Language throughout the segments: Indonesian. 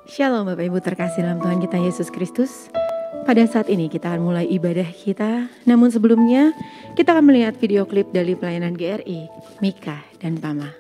Shalom Bapak Ibu terkasih dalam Tuhan kita Yesus Kristus. Pada saat ini kita akan mulai ibadah kita. Namun sebelumnya kita akan melihat video klip dari pelayanan GRI, Mika dan Pama.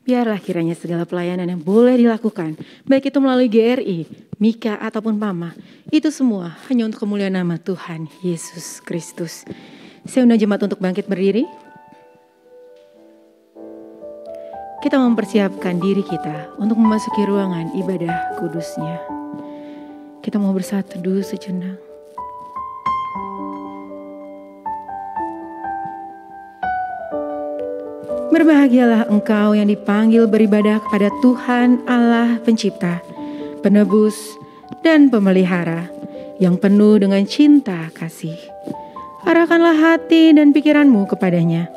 Biarlah kiranya segala pelayanan yang boleh dilakukan, baik itu melalui GRI, Mika ataupun Pama, itu semua hanya untuk kemuliaan nama Tuhan Yesus Kristus. Saya undang jemaat untuk bangkit berdiri. Kita mempersiapkan diri kita untuk memasuki ruangan ibadah kudusnya. Kita mau bersatu dulu sejenak. Berbahagialah engkau yang dipanggil beribadah kepada Tuhan Allah Pencipta, Penebus, dan Pemelihara, yang penuh dengan cinta kasih. Arahkanlah hati dan pikiranmu kepadanya.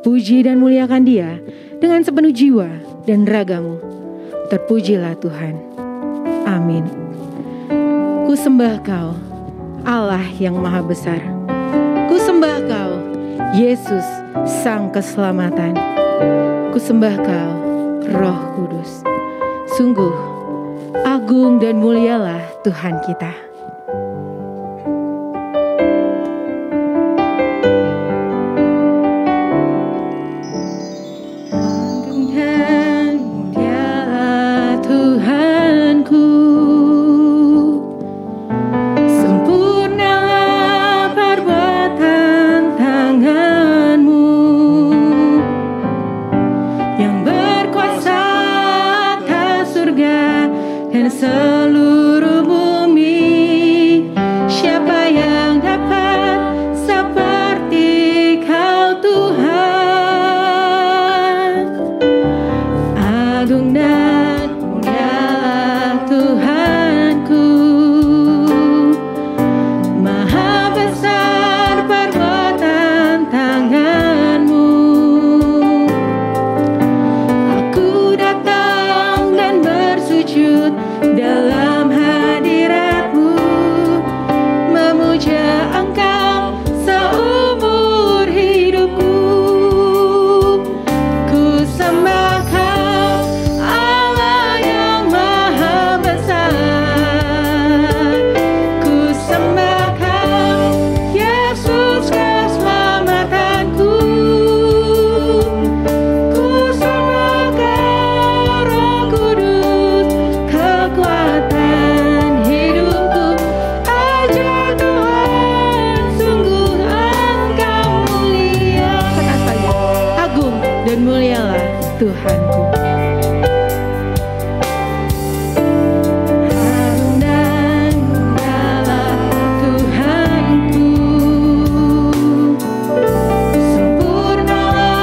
Puji dan muliakan Dia dengan sepenuh jiwa dan ragamu. Terpujilah Tuhan. Amin. Ku sembah Kau, Allah yang Maha Besar. Ku sembah Kau, Yesus, Sang Keselamatan. Ku sembah Kau, Roh Kudus. Sungguh agung dan mulialah Tuhan kita. Seluruh bumi, siapa yang dapat seperti Kau Tuhan? Agung dan mulialah Tuhanku, Maha besar perbuatan tangan-Mu. Aku datang dan bersujud dalam hadirat-Mu, memuja Engkau seumur hidupku. Ku sembah Kau, Allah yang Maha Besar. Ku sembah Kau, Yesus keselamatanku. Ku sembah Kau, Roh Kudus, kekuatan hidupku. Ajar Tuhan, sungguh Engkau mulia. Kata saya, agung dan mulialah Tuhanku. Agung dan mulialah Tuhanku, sempurnalah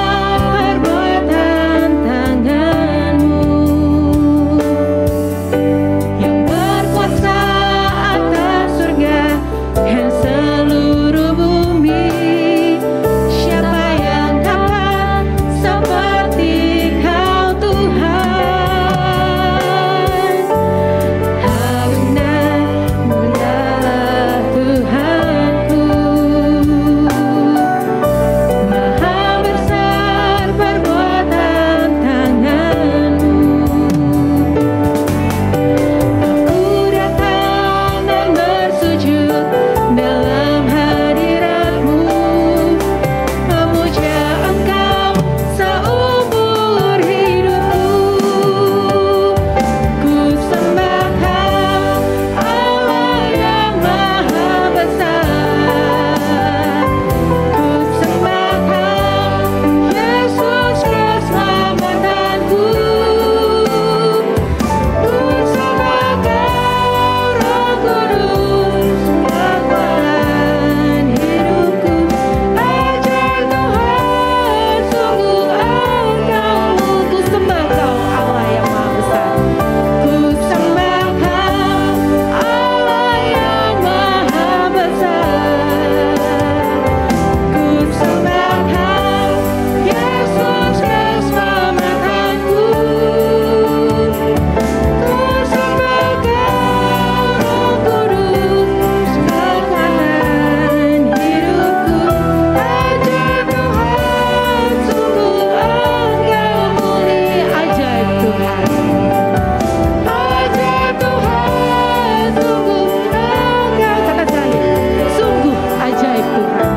perbuatan tangan-Mu, yang berkuasa atas surga dan seluruh bumi. Siapa yang dapat seperti Kau Tuhan? Agung dan mulialah Tuhanku, Maha besar perbuatan tangan-Mu. Aku datang dan bersujud dalam hadirat-Mu, memuja Engkau seumur hidupku. Ku sembah Kau, Allah yang Maha Besar. Ku sembah Kau, Yesus keselamatanku. Ku sembah Kau, Roh Kudus, kekuatan hidupku. Ajar Tuhan, sungguh Engkau. Ku sembah Kau, Allah yang Maha Besar. Ku sembah Kau, Allah yang Maha Besar. Ku sembah Kau, Yesus keselamatanku. Ku sembah Kau, Roh Kudus, kekuatan hidupku. Ajar Tuhan, sungguh Engkau mulia. Ajaib Tuhan, ajar Tuhan, sungguh Engkau. Kata saya, sungguh ajaib Tuhan.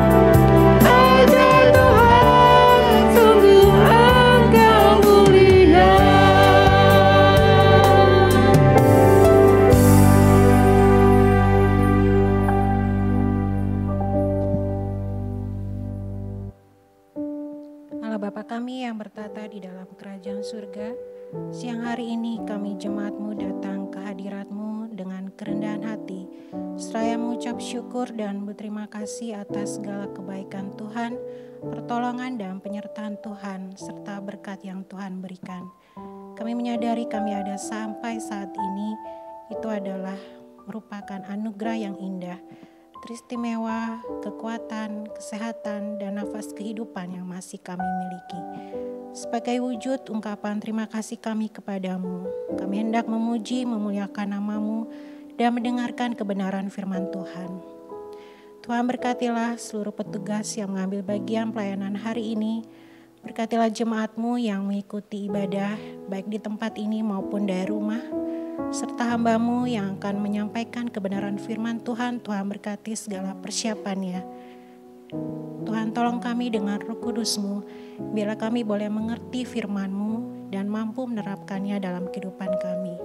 Ajar Tuhan, sungguh Engkau mulia. Allah Bapa kami yang bertata di dalam kerajaan surga, siang hari ini kami jemaat-Mu datang ke hadirat-Mu dengan kerendahan hati, seraya mengucap syukur dan berterima kasih atas segala kebaikan Tuhan, pertolongan dan penyertaan Tuhan, serta berkat yang Tuhan berikan. Kami menyadari kami ada sampai saat ini, itu adalah merupakan anugerah yang indah teristimewa, kekuatan, kesehatan, dan nafas kehidupan yang masih kami miliki. Sebagai wujud ungkapan terima kasih kami kepadamu, kami hendak memuji, memuliakan nama-Mu, dan mendengarkan kebenaran firman Tuhan. Tuhan, berkatilah seluruh petugas yang mengambil bagian pelayanan hari ini. Berkatilah jemaat-Mu yang mengikuti ibadah, baik di tempat ini maupun dari rumah, serta hamba-Mu yang akan menyampaikan kebenaran firman Tuhan. Tuhan, berkati segala persiapannya. Tuhan, tolong kami dengan Roh Kudus-Mu, biarlah kami boleh mengerti firman-Mu dan mampu menerapkannya dalam kehidupan kami.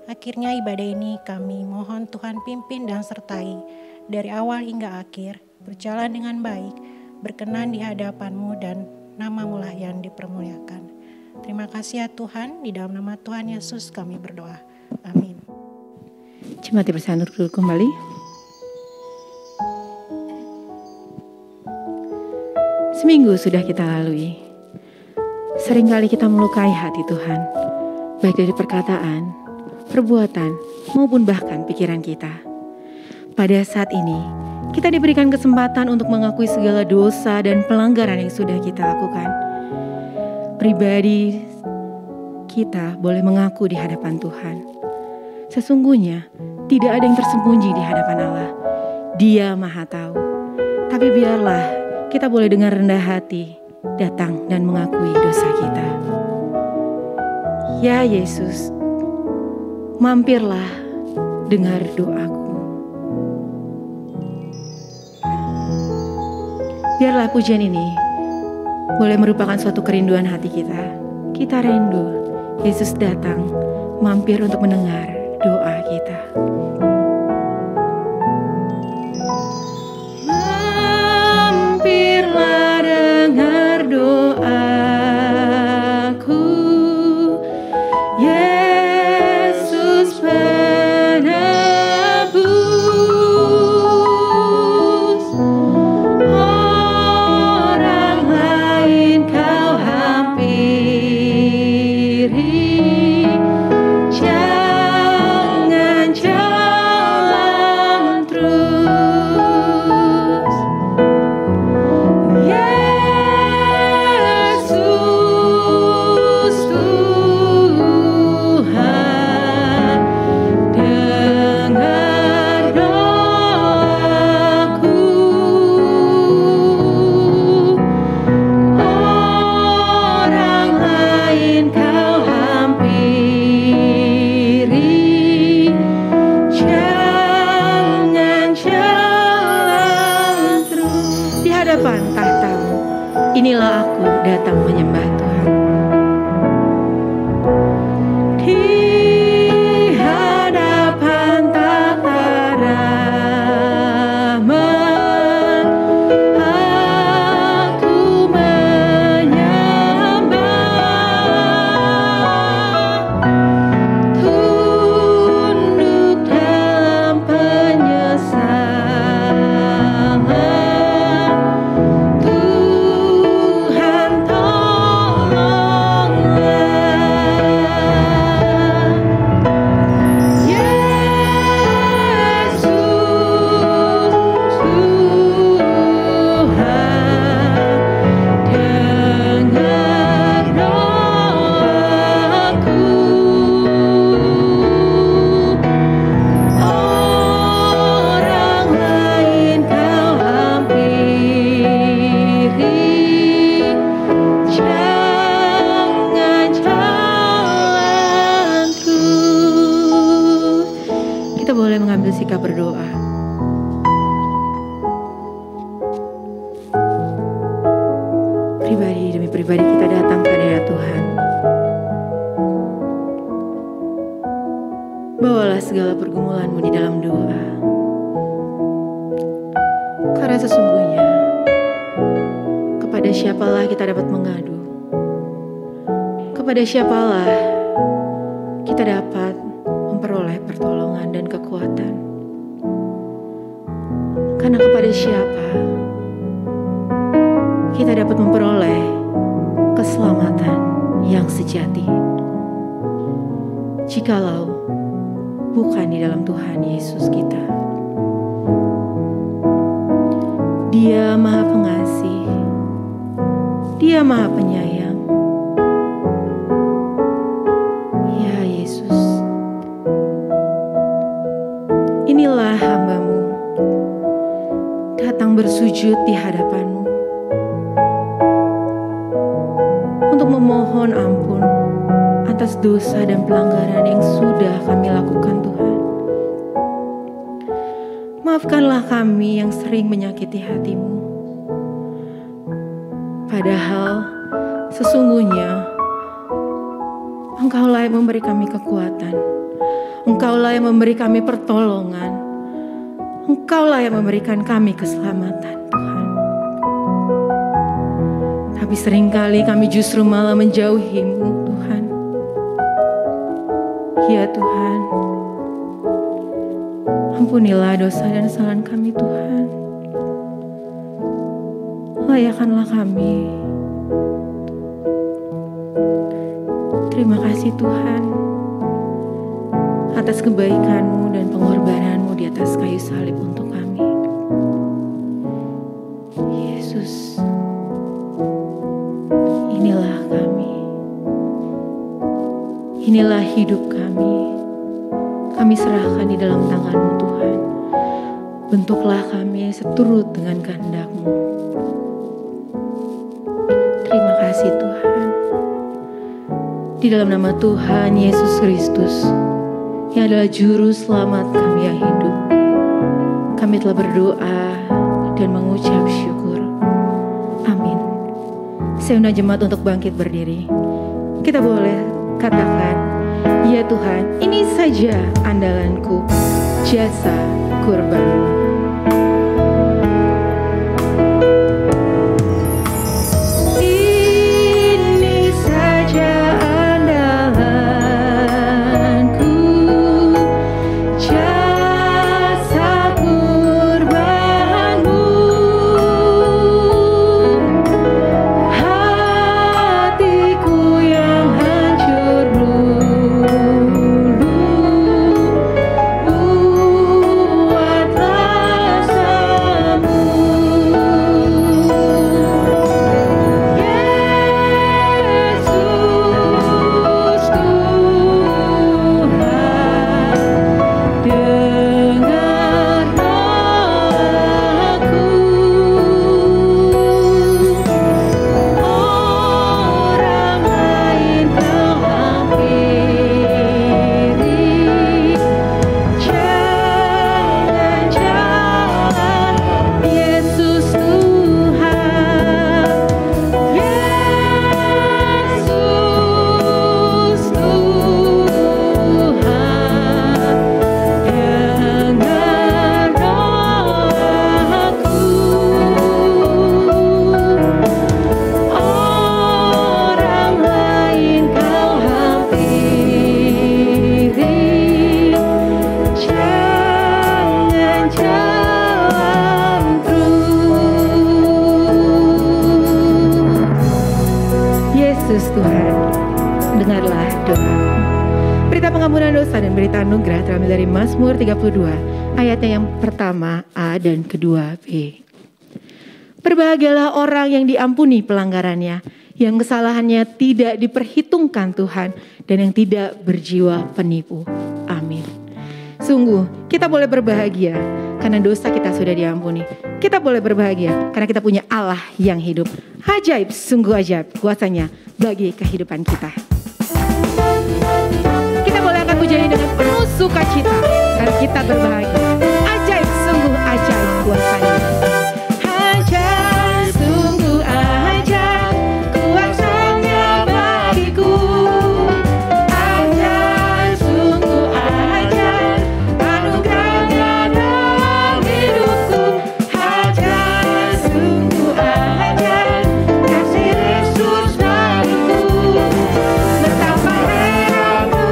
Akhirnya ibadah ini kami mohon Tuhan pimpin dan sertai dari awal hingga akhir, berjalan dengan baik, berkenan di hadapan-Mu, dan nama-Mu lah yang dipermuliakan. Terima kasih ya Tuhan, di dalam nama Tuhan Yesus kami berdoa. Amin. Jemaat bersandar dulu kembali. Seminggu sudah kita lalui. Seringkali kita melukai hati Tuhan, baik dari perkataan, perbuatan, maupun bahkan pikiran kita. Pada saat ini, kita diberikan kesempatan untuk mengakui segala dosa dan pelanggaran yang sudah kita lakukan. Pribadi kita boleh mengaku di hadapan Tuhan. Sesungguhnya, tidak ada yang tersembunyi di hadapan Allah. Dia Maha Tahu. Tapi biarlah kita boleh dengan rendah hati datang dan mengakui dosa kita. Ya Yesus, mampirlah dengar doaku. Biarlah pujian ini boleh merupakan suatu kerinduan hati kita. Kita rindu Yesus datang, mampir untuk mendengar doa kita. Mampirlah dengar doaku, Yesus penebus. Orang lain kau hampiri, jangan jalan terus. Yesus Tuhan, dengar doaku. Orang lain kau hampiri, jangan jalan terus. Di hadapan tahta-Mu, inilah aku datang menyembah Tuhan. Di hadapan tahta rahmat, aku menyembah. Tunduk dalam penyesalan, Tuhan tolonglah. Yesus Tuhan, dengar doaku. Orang lain kau hampiri, jangan jalan terus. Kita boleh mengambil sikap berdoa. Pribadi demi pribadi kita datang ke hadirat Tuhan. Bawalah segala pergumulanmu di dalam doa. Karena sesungguhnya kepada siapalah kita dapat mengadu? Kepada siapalah kita dapat memperoleh pertolongan dan kekuatan? Karena kepada siapa kita dapat memperoleh keselamatan yang sejati? Jikalau bukan di dalam Tuhan Yesus kita. Dia Maha Pengasih, Dia Maha Penyayang. Ya Yesus, inilah hamba-Mu datang bersujud di hadapan-Mu untuk memohon ampun atas dosa dan pelanggaran yang sudah kami lakukan, Tuhan. Maafkanlah kami yang sering menyakiti hati-Mu. Padahal sesungguhnya Engkaulah yang memberi kami kekuatan. Engkaulah yang memberi kami pertolongan. Engkaulah yang memberikan kami keselamatan, Tuhan. Tapi seringkali kami justru malah menjauhi-Mu, Tuhan. Ya Tuhan, ampunilah dosa dan kesalahan kami, Tuhan. Layakkanlah kami. Terima kasih Tuhan atas kebaikan-Mu dan pengorbanan-Mu di atas kayu salib untuk kami. Yesus, inilah kami. Inilah hidup kami. Kami serahkan di dalam tangan-Mu, Tuhan. Bentuklah kami seturut dengan kehendak-Mu. Terima kasih Tuhan. Di dalam nama Tuhan Yesus Kristus, yang adalah Juru Selamat kami yang hidup, kami telah berdoa dan mengucap syukur. Amin. Saya undang jemaat untuk bangkit berdiri. Kita boleh katakan, ya Tuhan, ini saja andalanku, jasa kurban-Mu. Anugerah terambil dari Mazmur 32 ayatnya yang pertama A dan kedua B. Berbahagialah orang yang diampuni pelanggarannya, yang kesalahannya tidak diperhitungkan Tuhan, dan yang tidak berjiwa penipu. Amin. Sungguh kita boleh berbahagia karena dosa kita sudah diampuni. Kita boleh berbahagia karena kita punya Allah yang hidup. Ajaib, sungguh ajaib kuasanya bagi kehidupan kita. Kita boleh angkat pujian dengan penuh sukacita karena kita berbahagia. Ajaib, sungguh ajaib kuasanya. Ajaib, sungguh ajaib kuasanya bagiku. Ajaib, sungguh ajaib anugerahnya dalam hidupku. Ajaib, sungguh ajaib kasih Yesus bagiku. Betapa heranku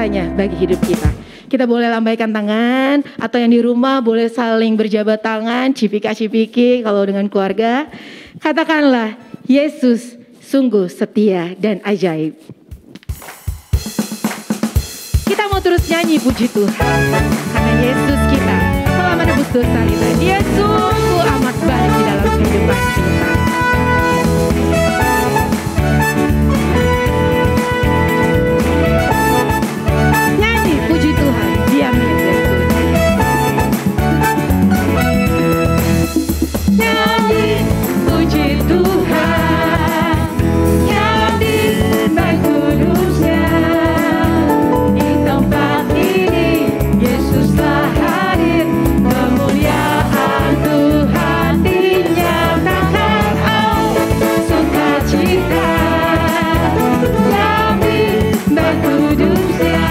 kuasanya bagi hidup kita. Kita boleh lambaikan tangan, atau yang di rumah boleh saling berjabat tangan, cipika-cipiki kalau dengan keluarga. Katakanlah, Yesus sungguh setia dan ajaib. Kita mau terus nyanyi puji Tuhan, karena Yesus kita telah menebus dosa kita. Dia sungguh amat baik di dalam kehidupan kita. Nyanyi puji Tuhan, diam Yesus. Nyanyi puji Tuhan, yang di Baik Kudusnya. Di tempat ini Yesus telah hadir, kemuliaan Tuhan dinyatakan. Oh, sukacita yang di Baik Kudusnya.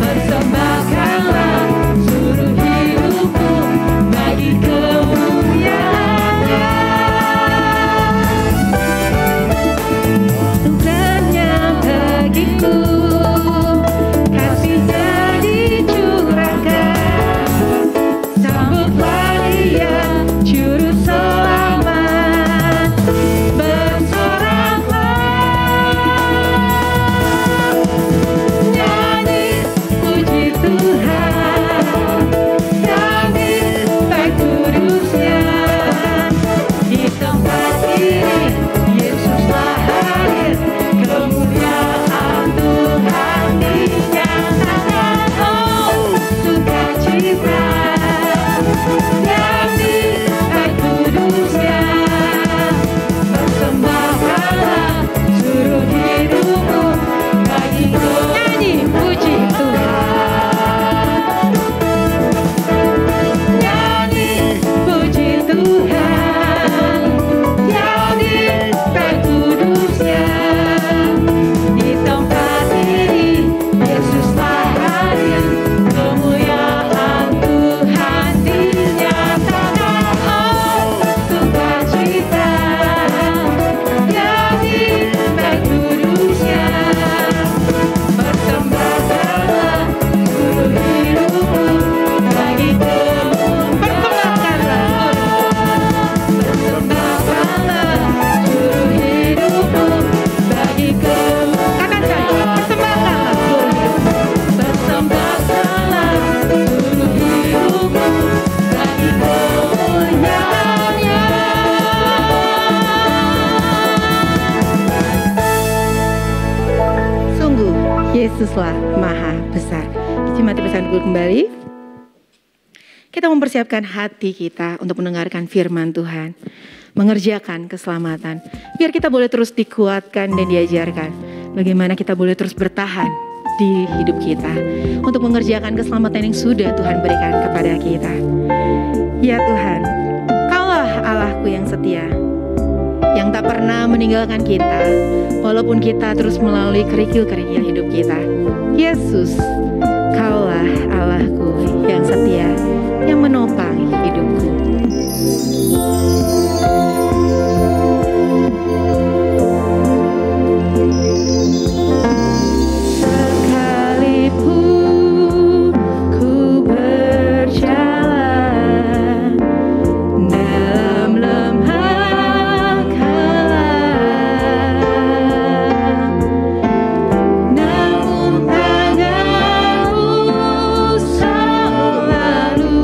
Persembahkanlah seluruh hidupku bagi kemuliaan-Nya. Anugerahnya bagiku, kasih-Nya dicurahkan. Sambutlah Dia, juru selamat, bersoraklah. Nyanyi puji Tuhan, yang di Baik Kudusnya. Di tempat ini Yesus telah hadir, kemuliaan Tuhan dinyatakan. Oh, sukacita yang di Baik Kudusnya. Persembahkanlah seluruh hidupku bagi nyanyi puji Tuhan. Nyanyi puji Tuhan, yang di Baik Kudusnya. Di tempat ini Yesus telah hadir, kemuliaan Tuhan dinyatakan. Oh, sukacita yang di Baik Kudusnya. Persembahkanlah seluruh hidupku bagi persembahkanlah seluruh hidupku bagi katakan persembahkanlah seluruh hidupku bagi kemuliaan-Nya. Sungguh Yesuslah maha besar. Jemaat pesanku kembali, kita mempersiapkan hati kita untuk mendengarkan firman Tuhan, mengerjakan keselamatan, biar kita boleh terus dikuatkan dan diajarkan bagaimana kita boleh terus bertahan di hidup kita untuk mengerjakan keselamatan yang sudah Tuhan berikan kepada kita. Ya Tuhan, Kaulah Allahku yang setia, yang tak pernah meninggalkan kita walaupun kita terus melalui kerikil-kerikil hidup kita. Yesus, Kaulah Allahku yang setia, yang menopang hidupku. Sekalipun ku berjalan dalam lembah kelam, namun tangan-Mu selalu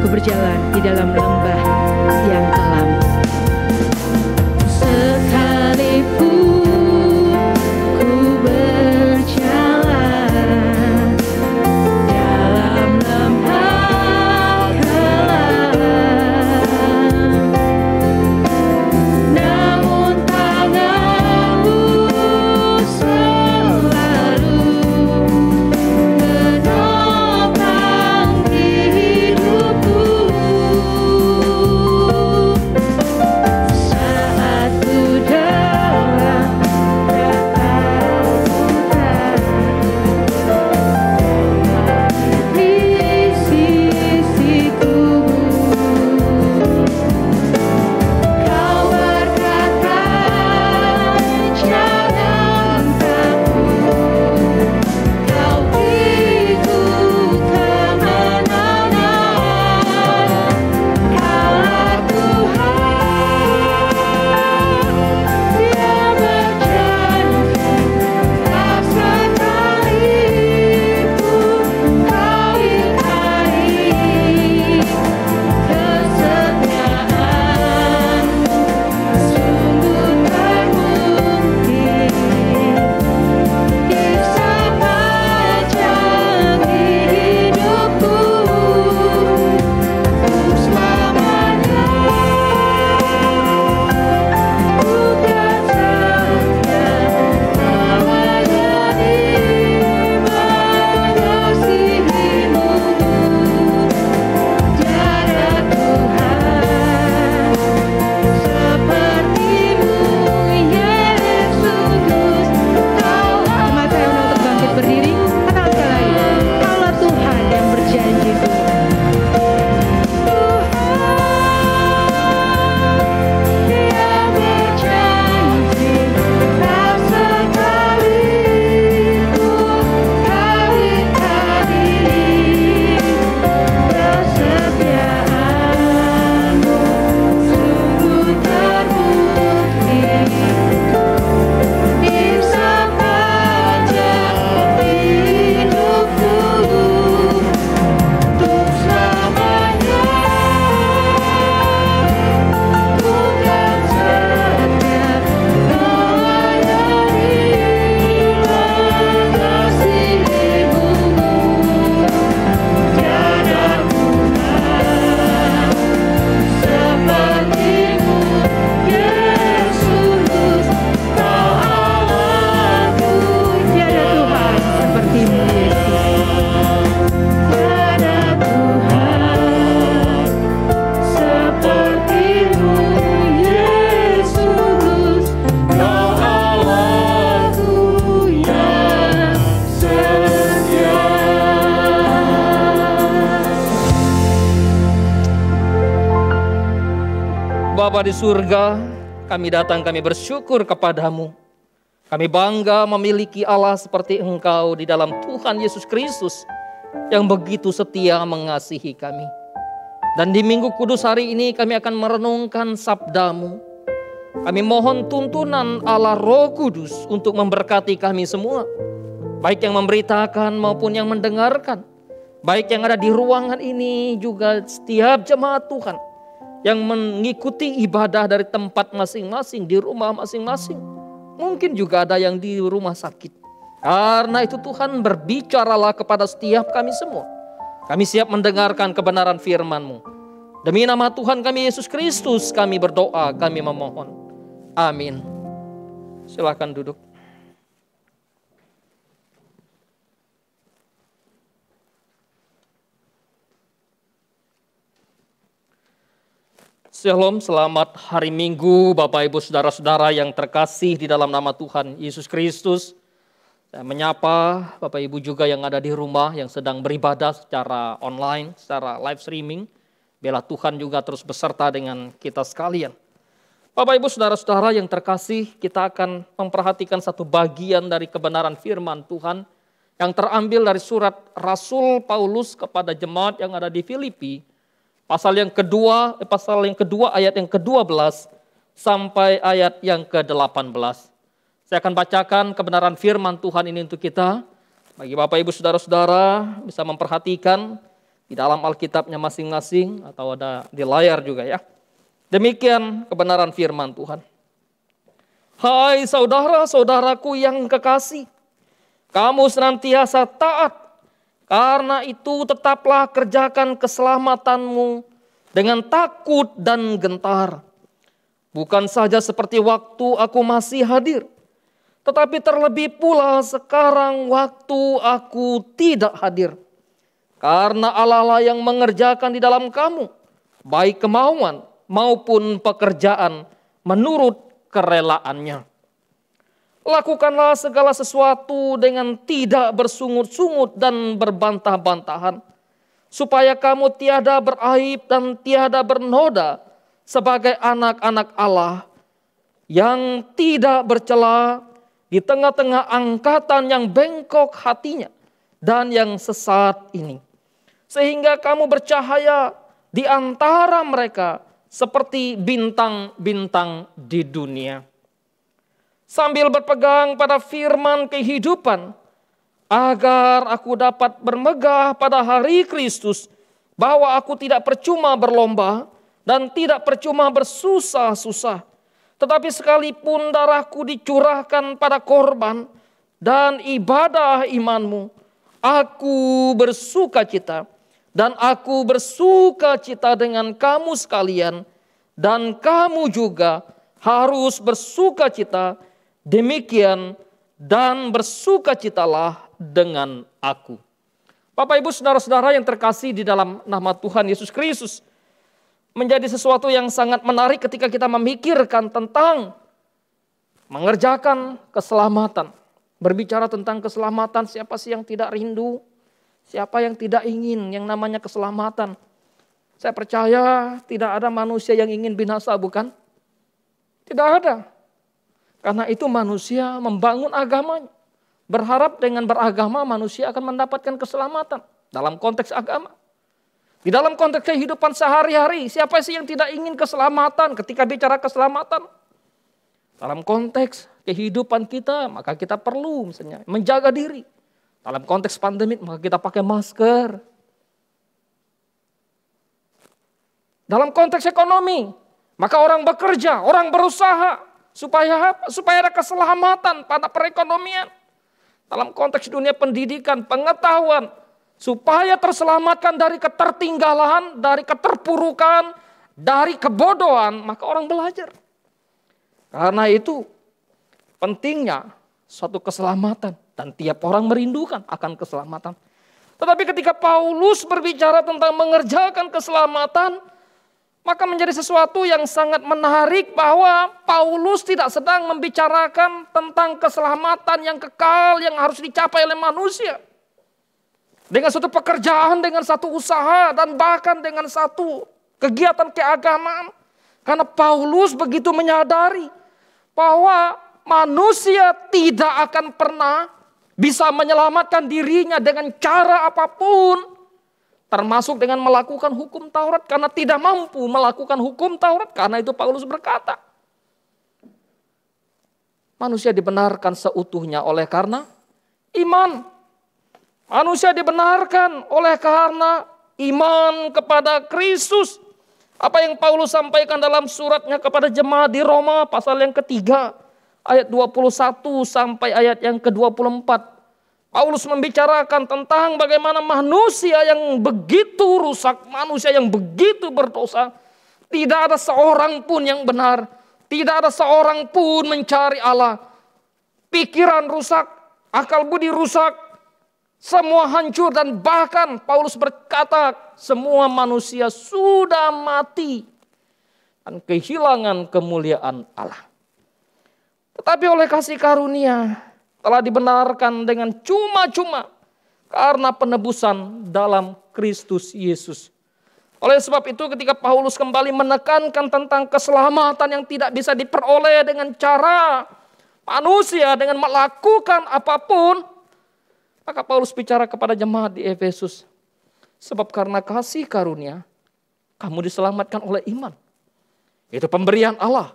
Aku berjalan di dalam lembah yang kelam. Sekalipun ku berjalan dalam lembah kelam, namun tangan-Mu selalu menopang hidupku. Saat ku dalam ketakutan, di sisiku Kau berkata, jangan takut, Kau beriku kemenangan. Kaulah Tuhan yang berjanji, tak sekalipun Kau ingkari kesetiaan-Mu. Sungguh terbukti di sepanjang hidupku, untuk selamanya ku kan setia melayani, mengasihi-Mu. Tiada Tuhan seperti-Mu, Yesus. Jemaat saya undang untuk bangkit berdiri. Katakan sekali lagi, Kaulah Tuhan yang berjanji. Tuhan yang berjanji, tak sekalipun Kau ingkari kesetiaan-Mu. Sungguh terbukti di sepanjang hidupku, untuk selamanya ku kan setia melayani, mengasihi-Mu. Tiada Tuhan seperti-Mu, Yesus. Kau Allahku, tiada Tuhan seperti-Mu, Yesus. Tiada Tuhan seperti-Mu, Yesus. Kau Allahku yang setia. Bapa di surga, kami datang, kami bersyukur kepadamu. Kami bangga memiliki Allah seperti Engkau di dalam Tuhan Yesus Kristus yang begitu setia mengasihi kami. Dan di Minggu Kudus hari ini kami akan merenungkan sabda-Mu. Kami mohon tuntunan Allah Roh Kudus untuk memberkati kami semua, baik yang memberitakan maupun yang mendengarkan, baik yang ada di ruangan ini juga setiap jemaat Tuhan yang mengikuti ibadah dari tempat masing-masing, di rumah masing-masing. Mungkin juga ada yang di rumah sakit. Karena itu Tuhan, berbicaralah kepada setiap kami semua. Kami siap mendengarkan kebenaran firman-Mu. Demi nama Tuhan kami Yesus Kristus kami berdoa, kami memohon. Amin. Silakan duduk. Shalom, selamat hari Minggu Bapak Ibu Saudara-saudara yang terkasih di dalam nama Tuhan Yesus Kristus. Saya menyapa Bapak Ibu juga yang ada di rumah yang sedang beribadah secara online, secara live streaming. Biarlah Tuhan juga terus beserta dengan kita sekalian. Bapak Ibu Saudara-saudara yang terkasih, kita akan memperhatikan satu bagian dari kebenaran firman Tuhan yang terambil dari surat Rasul Paulus kepada jemaat yang ada di Filipi. Pasal yang kedua ayat yang ke-12 sampai ayat yang ke-18. Saya akan bacakan kebenaran firman Tuhan ini untuk kita. Bagi Bapak Ibu Saudara-saudara bisa memperhatikan di dalam Alkitabnya masing-masing atau ada di layar juga ya. Demikian kebenaran firman Tuhan. Hai saudara-saudaraku yang kekasih, kamu senantiasa taat. Karena itu tetaplah kerjakan keselamatanmu dengan takut dan gentar. Bukan saja seperti waktu aku masih hadir, tetapi terlebih pula sekarang waktu aku tidak hadir. Karena Allah lah yang mengerjakan di dalam kamu, baik kemauan maupun pekerjaan menurut kerelaannya. Lakukanlah segala sesuatu dengan tidak bersungut-sungut dan berbantah-bantahan, supaya kamu tiada beraib dan tiada bernoda sebagai anak-anak Allah yang tidak bercela di tengah-tengah angkatan yang bengkok hatinya dan yang sesat ini. Sehingga kamu bercahaya di antara mereka seperti bintang-bintang di dunia. Sambil berpegang pada firman kehidupan, agar aku dapat bermegah pada hari Kristus, bahwa aku tidak percuma berlomba dan tidak percuma bersusah-susah. Tetapi sekalipun darahku dicurahkan pada korban dan ibadah imanmu, aku bersukacita. Dan aku bersukacita dengan kamu sekalian, dan kamu juga harus bersukacita. Demikian dan bersukacitalah dengan aku. Bapak Ibu saudara-saudara yang terkasih di dalam nama Tuhan Yesus Kristus, menjadi sesuatu yang sangat menarik ketika kita memikirkan tentang mengerjakan keselamatan. Berbicara tentang keselamatan, siapa sih yang tidak rindu? Siapa yang tidak ingin yang namanya keselamatan? Saya percaya tidak ada manusia yang ingin binasa, bukan? Tidak ada. Karena itu manusia membangun agamanya. Berharap dengan beragama manusia akan mendapatkan keselamatan. Dalam konteks agama. Di dalam konteks kehidupan sehari-hari, siapa sih yang tidak ingin keselamatan ketika bicara keselamatan? Dalam konteks kehidupan kita, maka kita perlu misalnya menjaga diri. Dalam konteks pandemik, maka kita pakai masker. Dalam konteks ekonomi, maka orang bekerja, orang berusaha. Supaya apa? Supaya ada keselamatan pada perekonomian. Dalam konteks dunia pendidikan, pengetahuan. Supaya terselamatkan dari ketertinggalan, dari keterpurukan, dari kebodohan, maka orang belajar. Karena itu pentingnya suatu keselamatan. Dan tiap orang merindukan akan keselamatan. Tetapi ketika Paulus berbicara tentang mengerjakan keselamatan, maka menjadi sesuatu yang sangat menarik bahwa Paulus tidak sedang membicarakan tentang keselamatan yang kekal yang harus dicapai oleh manusia. Dengan satu pekerjaan, dengan satu usaha, dan bahkan dengan satu kegiatan keagamaan. Karena Paulus begitu menyadari bahwa manusia tidak akan pernah bisa menyelamatkan dirinya dengan cara apapun. Termasuk dengan melakukan hukum Taurat. Karena tidak mampu melakukan hukum Taurat. Karena itu Paulus berkata. Manusia dibenarkan seutuhnya oleh karena iman. Manusia dibenarkan oleh karena iman kepada Kristus. Apa yang Paulus sampaikan dalam suratnya kepada jemaat di Roma pasal yang ketiga. Ayat 21 sampai ayat yang ke-24. Paulus membicarakan tentang bagaimana manusia yang begitu rusak, manusia yang begitu berdosa. Tidak ada seorang pun yang benar. Tidak ada seorang pun mencari Allah. Pikiran rusak, akal budi rusak, semua hancur. Dan bahkan Paulus berkata semua manusia sudah mati dan kehilangan kemuliaan Allah. Tetapi oleh kasih karunia telah dibenarkan dengan cuma-cuma karena penebusan dalam Kristus Yesus. Oleh sebab itu ketika Paulus kembali menekankan tentang keselamatan yang tidak bisa diperoleh dengan cara manusia, dengan melakukan apapun, maka Paulus bicara kepada jemaat di Efesus. Sebab karena kasih karunia, kamu diselamatkan oleh iman. Itu pemberian Allah.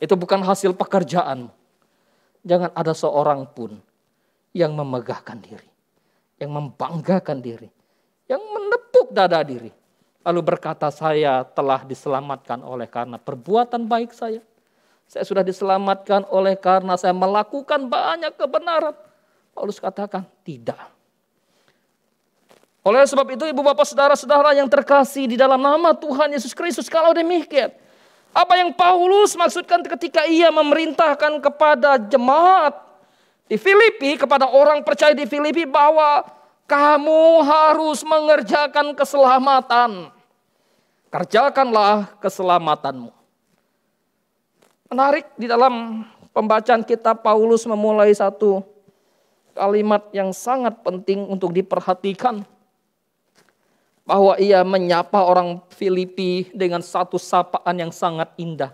Itu bukan hasil pekerjaanmu. Jangan ada seorang pun yang memegahkan diri. Yang membanggakan diri. Yang menepuk menepuk dada diri. Lalu berkata, saya telah diselamatkan oleh karena perbuatan baik saya. Saya sudah diselamatkan oleh karena saya melakukan banyak kebenaran. Paulus katakan, tidak. Oleh sebab itu ibu bapak saudara-saudara yang terkasih di dalam nama Tuhan Yesus Kristus, kalau demikian, apa yang Paulus maksudkan ketika ia memerintahkan kepada jemaat di Filipi, kepada orang percaya di Filipi, bahwa kamu harus mengerjakan keselamatan. Kerjakanlah keselamatanmu. Menarik, di dalam pembacaan kitab Paulus memulai satu kalimat yang sangat penting untuk diperhatikan. Bahwa ia menyapa orang Filipi dengan satu sapaan yang sangat indah.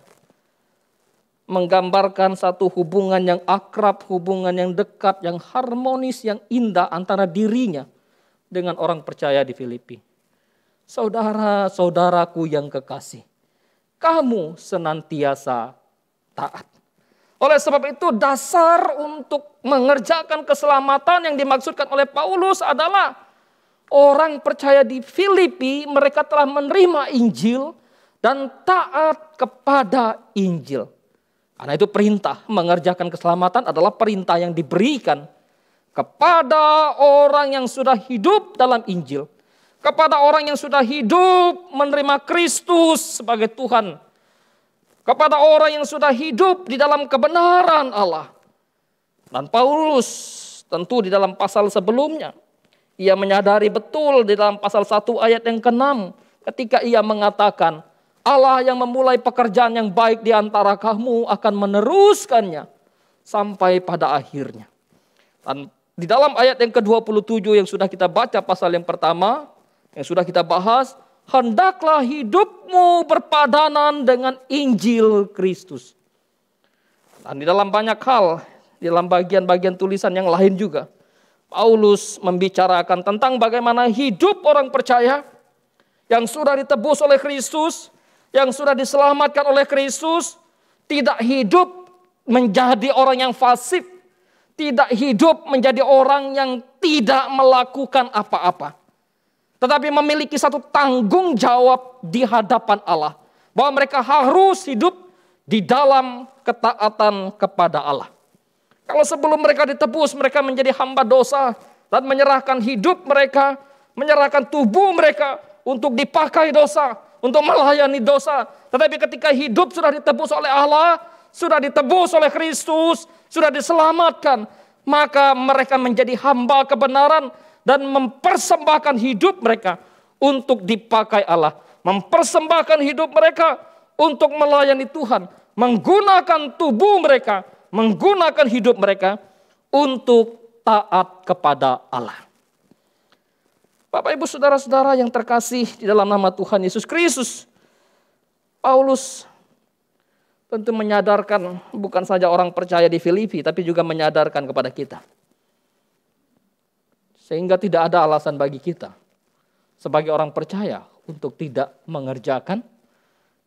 Menggambarkan satu hubungan yang akrab, hubungan yang dekat, yang harmonis, yang indah antara dirinya dengan orang percaya di Filipi. Saudara-saudaraku yang kekasih, kamu senantiasa taat. Oleh sebab itu dasar untuk mengerjakan keselamatan yang dimaksudkan oleh Paulus adalah orang percaya di Filipi, mereka telah menerima Injil dan taat kepada Injil. Karena itu perintah mengerjakan keselamatan adalah perintah yang diberikan kepada orang yang sudah hidup dalam Injil. Kepada orang yang sudah hidup menerima Kristus sebagai Tuhan. Kepada orang yang sudah hidup di dalam kebenaran Allah. Dan Paulus tentu di dalam pasal sebelumnya, ia menyadari betul di dalam pasal 1 ayat yang ke-6 ketika ia mengatakan, Allah yang memulai pekerjaan yang baik di antara kamu akan meneruskannya sampai pada akhirnya. Dan di dalam ayat yang ke-27 yang sudah kita baca pasal yang pertama, yang sudah kita bahas, hendaklah hidupmu berpadanan dengan Injil Kristus. Dan di dalam banyak hal, di dalam bagian-bagian tulisan yang lain juga, Paulus membicarakan tentang bagaimana hidup orang percaya yang sudah ditebus oleh Kristus, yang sudah diselamatkan oleh Kristus, tidak hidup menjadi orang yang fasik, tidak hidup menjadi orang yang tidak melakukan apa-apa. Tetapi memiliki satu tanggung jawab di hadapan Allah. Bahwa mereka harus hidup di dalam ketaatan kepada Allah. Kalau sebelum mereka ditebus, mereka menjadi hamba dosa. Dan menyerahkan hidup mereka, menyerahkan tubuh mereka untuk dipakai dosa, untuk melayani dosa. Tetapi ketika hidup sudah ditebus oleh Allah, sudah ditebus oleh Kristus, sudah diselamatkan, maka mereka menjadi hamba kebenaran dan mempersembahkan hidup mereka untuk dipakai Allah. Mempersembahkan hidup mereka untuk melayani Tuhan. Menggunakan tubuh mereka, menggunakan hidup mereka untuk taat kepada Allah. Bapak ibu saudara-saudara yang terkasih di dalam nama Tuhan Yesus Kristus, Paulus tentu menyadarkan bukan saja orang percaya di Filipi, tapi juga menyadarkan kepada kita. Sehingga tidak ada alasan bagi kita sebagai orang percaya untuk tidak mengerjakan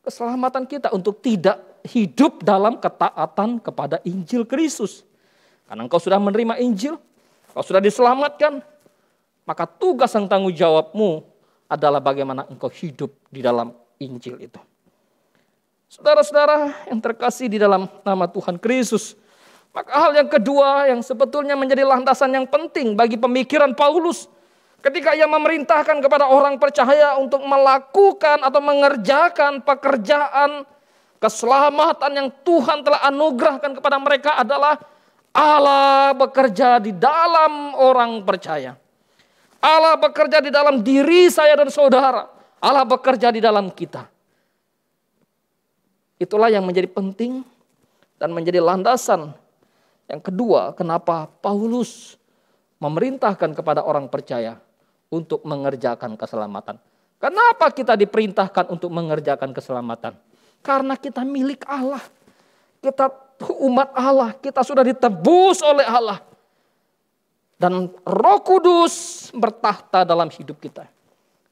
keselamatan kita, untuk tidak hidup dalam ketaatan kepada Injil Kristus. Karena engkau sudah menerima Injil, engkau sudah diselamatkan, maka tugas dan tanggung jawabmu adalah bagaimana engkau hidup di dalam Injil itu. Saudara-saudara yang terkasih di dalam nama Tuhan Kristus, maka hal yang kedua yang sebetulnya menjadi landasan yang penting bagi pemikiran Paulus ketika ia memerintahkan kepada orang percaya untuk melakukan atau mengerjakan pekerjaan keselamatan yang Tuhan telah anugerahkan kepada mereka adalah Allah bekerja di dalam orang percaya. Allah bekerja di dalam diri saya dan saudara. Allah bekerja di dalam kita. Itulah yang menjadi penting dan menjadi landasan. Yang kedua, kenapa Paulus memerintahkan kepada orang percaya untuk mengerjakan keselamatan. Kenapa kita diperintahkan untuk mengerjakan keselamatan? Karena kita milik Allah. Kita umat Allah, kita sudah ditebus oleh Allah. Dan Roh Kudus bertahta dalam hidup kita.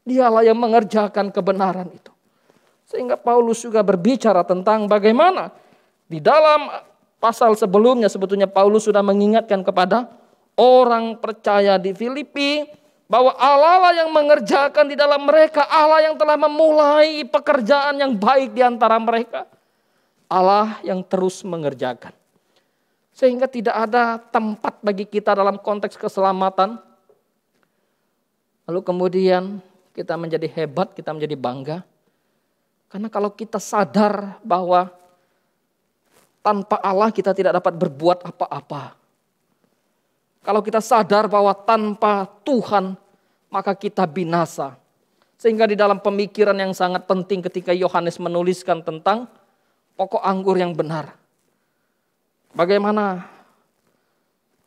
Dialah yang mengerjakan kebenaran itu. Sehingga Paulus juga berbicara tentang bagaimana di dalam pasal sebelumnya sebetulnya Paulus sudah mengingatkan kepada orang percaya di Filipi Bahwa Allah lah yang mengerjakan di dalam mereka. Allah yang telah memulai pekerjaan yang baik di antara mereka. Allah yang terus mengerjakan. Sehingga tidak ada tempat bagi kita dalam konteks keselamatan. Lalu kemudian kita menjadi hebat, kita menjadi bangga. Karena kalau kita sadar bahwa tanpa Allah kita tidak dapat berbuat apa-apa. Kalau kita sadar bahwa tanpa Tuhan maka kita binasa. Sehingga di dalam pemikiran yang sangat penting ketika Yohanes menuliskan tentang pokok anggur yang benar. Bagaimana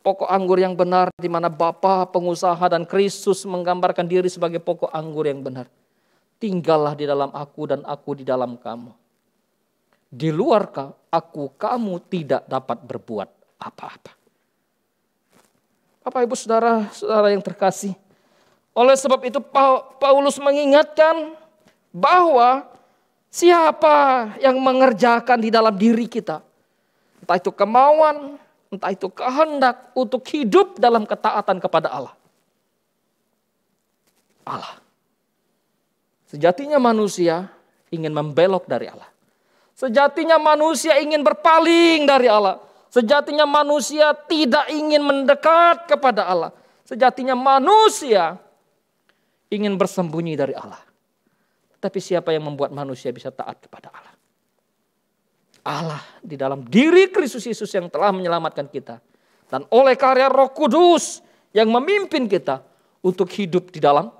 pokok anggur yang benar di mana Bapa, pengusaha dan Kristus menggambarkan diri sebagai pokok anggur yang benar. Tinggallah di dalam aku dan aku di dalam kamu. Di luar aku, kamu tidak dapat berbuat apa-apa. Bapak Ibu saudara-saudara yang terkasih. Oleh sebab itu Paulus mengingatkan bahwa siapa yang mengerjakan di dalam diri kita. Entah itu kemauan, entah itu kehendak untuk hidup dalam ketaatan kepada Allah. Allah. Sejatinya manusia ingin membelok dari Allah. Sejatinya manusia ingin berpaling dari Allah. Sejatinya manusia tidak ingin mendekat kepada Allah. Sejatinya manusia ingin bersembunyi dari Allah. Tapi siapa yang membuat manusia bisa taat kepada Allah? Allah di dalam diri Kristus Yesus yang telah menyelamatkan kita. Dan oleh karya Roh Kudus yang memimpin kita untuk hidup di dalam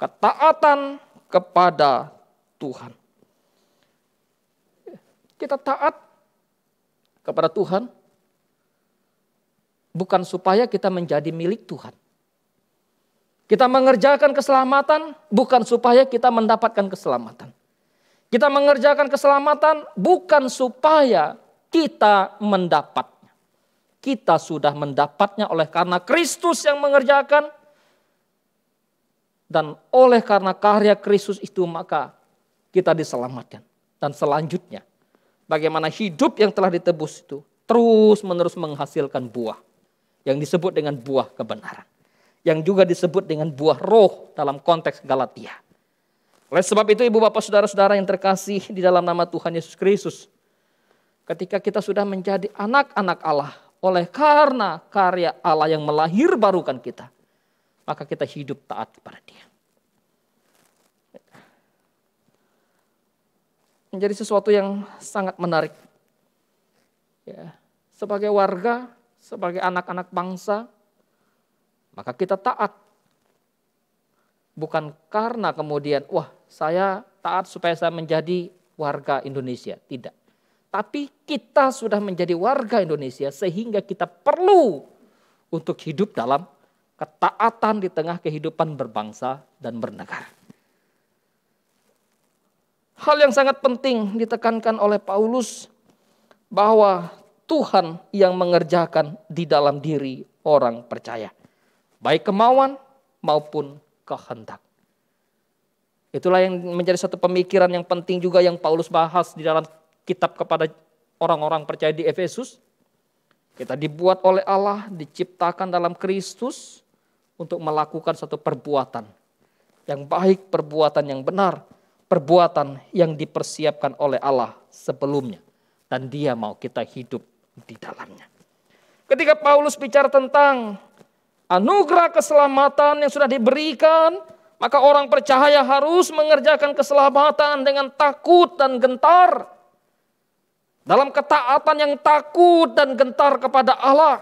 ketaatan kepada Tuhan. Kita taat kepada Tuhan bukan supaya kita menjadi milik Tuhan. Kita mengerjakan keselamatan bukan supaya kita mendapatkan keselamatan. Kita mengerjakan keselamatan bukan supaya kita mendapatnya. Kita sudah mendapatnya oleh karena Kristus yang mengerjakan. Dan oleh karena karya Kristus itu maka kita diselamatkan. Dan selanjutnya bagaimana hidup yang telah ditebus itu terus menerus menghasilkan buah. Yang disebut dengan buah kebenaran. Yang juga disebut dengan buah roh dalam konteks Galatia. Oleh sebab itu ibu bapak saudara-saudara yang terkasih di dalam nama Tuhan Yesus Kristus. Ketika kita sudah menjadi anak-anak Allah. Oleh karena karya Allah yang melahirbarukan kita. Maka kita hidup taat kepada Dia. Menjadi sesuatu yang sangat menarik. Ya, sebagai warga, sebagai anak-anak bangsa. Maka kita taat. Bukan karena kemudian, wah saya taat supaya saya menjadi warga Indonesia. Tidak. Tapi kita sudah menjadi warga Indonesia sehingga kita perlu untuk hidup dalam ketaatan di tengah kehidupan berbangsa dan bernegara. Hal yang sangat penting ditekankan oleh Paulus bahwa Tuhan yang mengerjakan di dalam diri orang percaya. Baik kemauan maupun kehendak. Itulah yang menjadi satu pemikiran yang penting juga yang Paulus bahas di dalam kitab kepada orang-orang percaya di Efesus. Kita dibuat oleh Allah, diciptakan dalam Kristus untuk melakukan satu perbuatan yang baik, perbuatan yang benar, perbuatan yang dipersiapkan oleh Allah sebelumnya. Dan Dia mau kita hidup di dalamnya. Ketika Paulus bicara tentang anugerah keselamatan yang sudah diberikan, maka orang percaya harus mengerjakan keselamatan dengan takut dan gentar. Dalam ketaatan yang takut dan gentar kepada Allah.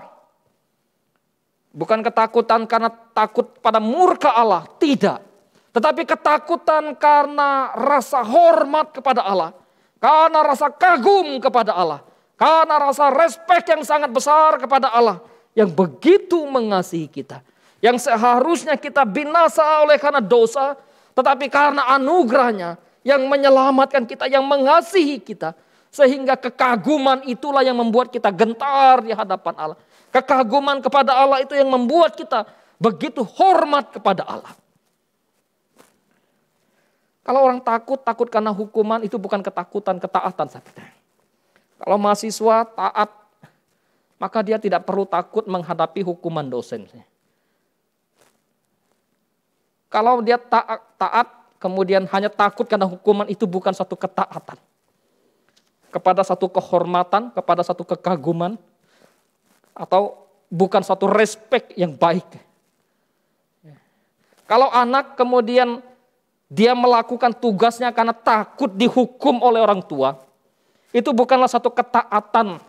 Bukan ketakutan karena takut pada murka Allah, tidak. Tetapi ketakutan karena rasa hormat kepada Allah. Karena rasa kagum kepada Allah. Karena rasa respek yang sangat besar kepada Allah. Yang begitu mengasihi kita. Yang seharusnya kita binasa oleh karena dosa. Tetapi karena anugerahnya yang menyelamatkan kita, yang mengasihi kita. Sehingga kekaguman itulah yang membuat kita gentar di hadapan Allah. Kekaguman kepada Allah itu yang membuat kita begitu hormat kepada Allah. Kalau orang takut karena hukuman itu bukan ketakutan, ketaatan. Kalau mahasiswa taat, maka dia tidak perlu takut menghadapi hukuman dosen. Kalau dia taat, kemudian hanya takut karena hukuman, itu bukan satu ketaatan. Kepada satu kehormatan, kepada satu kekaguman, atau bukan satu respek yang baik. Kalau anak kemudian dia melakukan tugasnya karena takut dihukum oleh orang tua, itu bukanlah satu ketaatan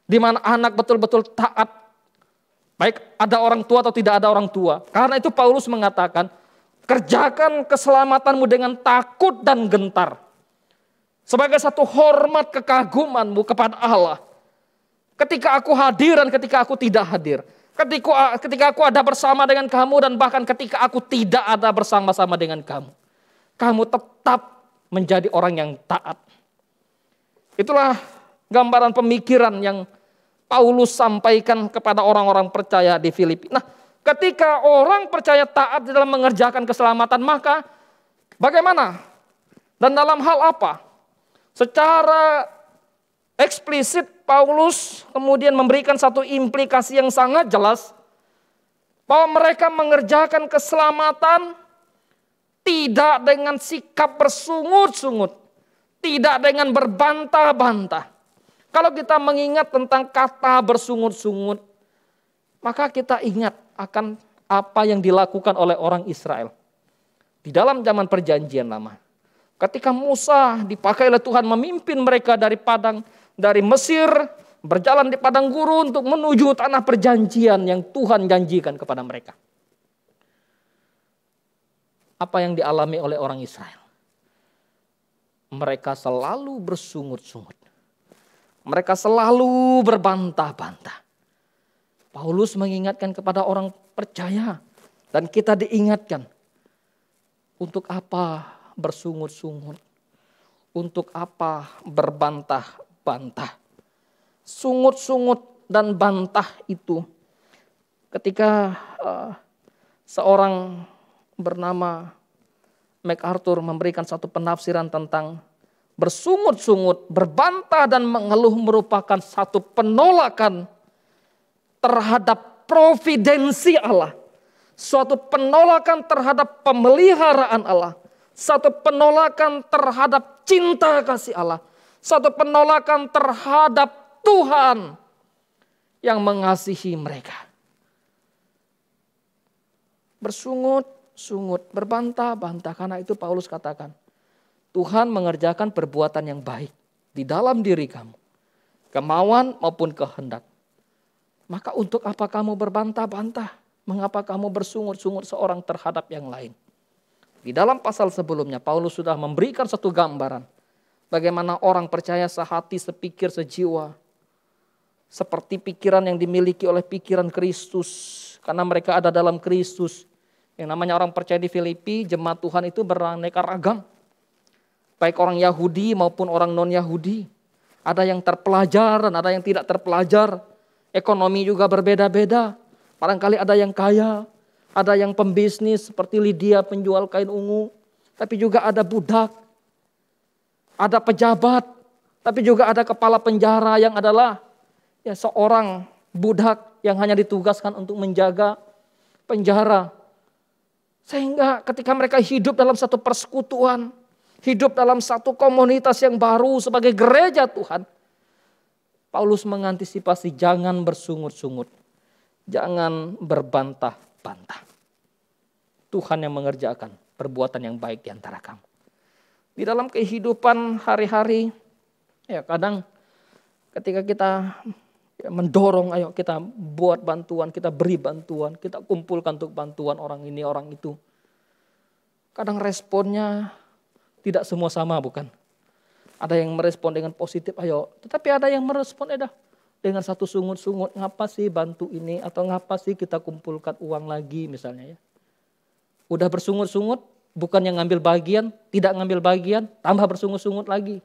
di mana anak betul-betul taat, baik ada orang tua atau tidak ada orang tua. Karena itu Paulus mengatakan, kerjakan keselamatanmu dengan takut dan gentar. Sebagai satu hormat kekagumanmu kepada Allah. Ketika aku hadir dan ketika aku tidak hadir. Ketika aku ada bersama dengan kamu dan bahkan ketika aku tidak ada bersama-sama dengan kamu. Kamu tetap menjadi orang yang taat. Itulah gambaran pemikiran yang Paulus sampaikan kepada orang-orang percaya di Filipi. Nah, ketika orang percaya taat dalam mengerjakan keselamatan, maka bagaimana? Dan dalam hal apa? Secara eksplisit Paulus kemudian memberikan satu implikasi yang sangat jelas bahwa mereka mengerjakan keselamatan tidak dengan sikap bersungut-sungut, tidak dengan berbantah-bantah. Kalau kita mengingat tentang kata bersungut-sungut, maka kita ingat akan apa yang dilakukan oleh orang Israel di dalam zaman perjanjian lama. Ketika Musa dipakai oleh Tuhan memimpin mereka dari Mesir, berjalan di padang gurun untuk menuju tanah perjanjian yang Tuhan janjikan kepada mereka. Apa yang dialami oleh orang Israel? Mereka selalu bersungut-sungut. Mereka selalu berbantah-bantah. Paulus mengingatkan kepada orang percaya dan kita diingatkan. Untuk apa bersungut-sungut? Untuk apa berbantah-bantah? Sungut-sungut dan bantah itu ketika seorang bernama MacArthur memberikan satu penafsiran tentang bersungut-sungut, berbantah dan mengeluh merupakan satu penolakan terhadap providensi Allah. Suatu penolakan terhadap pemeliharaan Allah. Satu penolakan terhadap cinta kasih Allah. Satu penolakan terhadap Tuhan yang mengasihi mereka. Bersungut-sungut, berbantah-bantah. Karena itu Paulus katakan, Tuhan mengerjakan perbuatan yang baik di dalam diri kamu. Kemauan maupun kehendak. Maka untuk apa kamu berbantah-bantah? Mengapa kamu bersungut-sungut seorang terhadap yang lain? Di dalam pasal sebelumnya Paulus sudah memberikan satu gambaran. Bagaimana orang percaya sehati, sepikir, sejiwa. Seperti pikiran yang dimiliki oleh pikiran Kristus. Karena mereka ada dalam Kristus. Yang namanya orang percaya di Filipi, jemaat Tuhan itu beraneka ragam. Baik orang Yahudi maupun orang non-Yahudi. Ada yang terpelajar dan ada yang tidak terpelajar. Ekonomi juga berbeda-beda. Barangkali ada yang kaya, ada yang pembisnis seperti Lydia penjual kain ungu. Tapi juga ada budak, ada pejabat, tapi juga ada kepala penjara yang adalah seorang budak yang hanya ditugaskan untuk menjaga penjara. Sehingga ketika mereka hidup dalam satu persekutuan, hidup dalam satu komunitas yang baru sebagai gereja Tuhan, Paulus mengantisipasi jangan bersungut-sungut. Jangan berbantah-bantah. Tuhan yang mengerjakan perbuatan yang baik di antara kamu. Di dalam kehidupan hari-hari, kadang ketika kita mendorong, ayo kita buat bantuan, kita beri bantuan, kita kumpulkan untuk bantuan orang ini, orang itu. Kadang responnya tidak semua sama, bukan? Ada yang merespon dengan positif, ayo. Tetapi ada yang merespon, dengan satu sungut-sungut, ngapa sih bantu ini atau ngapa sih kita kumpulkan uang lagi misalnya ya. Udah bersungut-sungut, bukan yang ngambil bagian, tidak ngambil bagian, tambah bersungut-sungut lagi.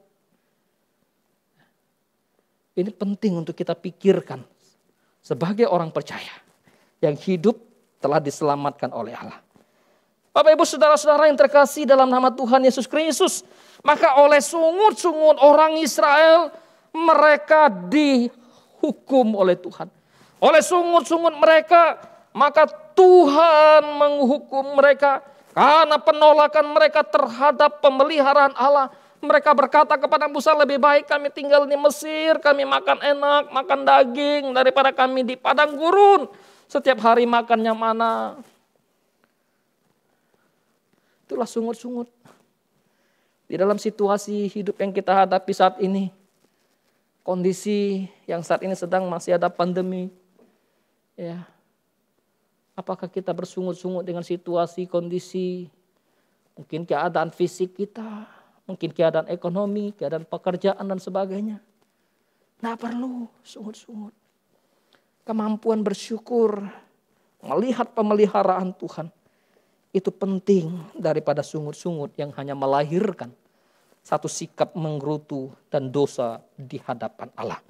Ini penting untuk kita pikirkan sebagai orang percaya yang hidup telah diselamatkan oleh Allah. Bapak Ibu saudara-saudara yang terkasih dalam nama Tuhan Yesus Kristus, maka oleh sungut-sungut orang Israel mereka dihukum oleh Tuhan. Oleh sungut-sungut mereka, maka Tuhan menghukum mereka Karena penolakan mereka terhadap pemeliharaan Allah, mereka berkata kepada Musa, lebih baik kami tinggal di Mesir, kami makan enak, makan daging, daripada kami di padang gurun. Setiap hari makannya mana. Itulah sungut-sungut. Di dalam situasi hidup yang kita hadapi saat ini, kondisi yang saat ini sedang masih ada pandemi, ya, apakah kita bersungut-sungut dengan situasi, kondisi, mungkin keadaan fisik kita, mungkin keadaan ekonomi, keadaan pekerjaan dan sebagainya. Nggak perlu sungut-sungut. Kemampuan bersyukur, melihat pemeliharaan Tuhan, itu penting daripada sungut-sungut yang hanya melahirkan satu sikap menggerutu dan dosa di hadapan Allah.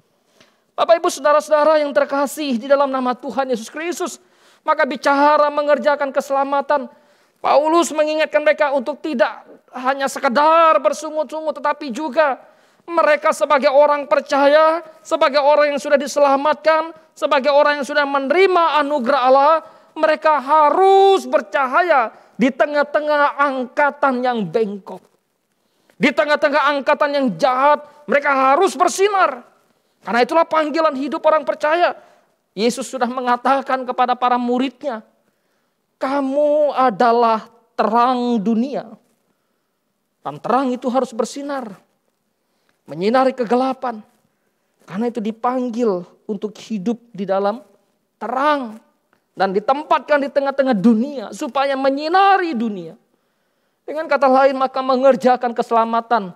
Bapak ibu saudara-saudara yang terkasih di dalam nama Tuhan Yesus Kristus, maka bicara mengerjakan keselamatan, Paulus mengingatkan mereka untuk tidak hanya sekedar bersungut-sungut, tetapi juga mereka sebagai orang percaya, sebagai orang yang sudah diselamatkan, sebagai orang yang sudah menerima anugerah Allah, mereka harus bercahaya di tengah-tengah angkatan yang bengkok. Di tengah-tengah angkatan yang jahat, mereka harus bersinar. Karena itulah panggilan hidup orang percaya. Yesus sudah mengatakan kepada para muridnya, kamu adalah terang dunia. Dan terang itu harus bersinar. Menyinari kegelapan. Karena itu dipanggil untuk hidup di dalam terang. Dan ditempatkan di tengah-tengah dunia supaya menyinari dunia. Dengan kata lain, maka mengerjakan keselamatan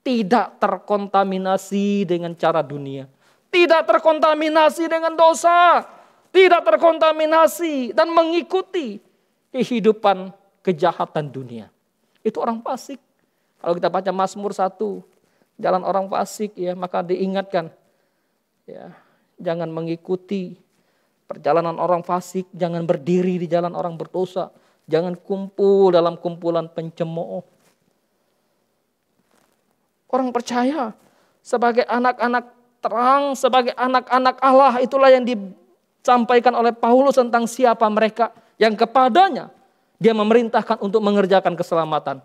tidak terkontaminasi dengan cara dunia. Tidak terkontaminasi dengan dosa. Tidak terkontaminasi dan mengikuti kehidupan kejahatan dunia. Itu orang fasik. Kalau kita baca Mazmur 1, jalan orang fasik, ya, maka diingatkan, ya, jangan mengikuti perjalanan orang fasik, jangan berdiri di jalan orang berdosa, jangan kumpul dalam kumpulan pencemooh. Orang percaya sebagai anak-anak terang, sebagai anak-anak Allah, itulah yang disampaikan oleh Paulus tentang siapa mereka yang kepadanya dia memerintahkan untuk mengerjakan keselamatan.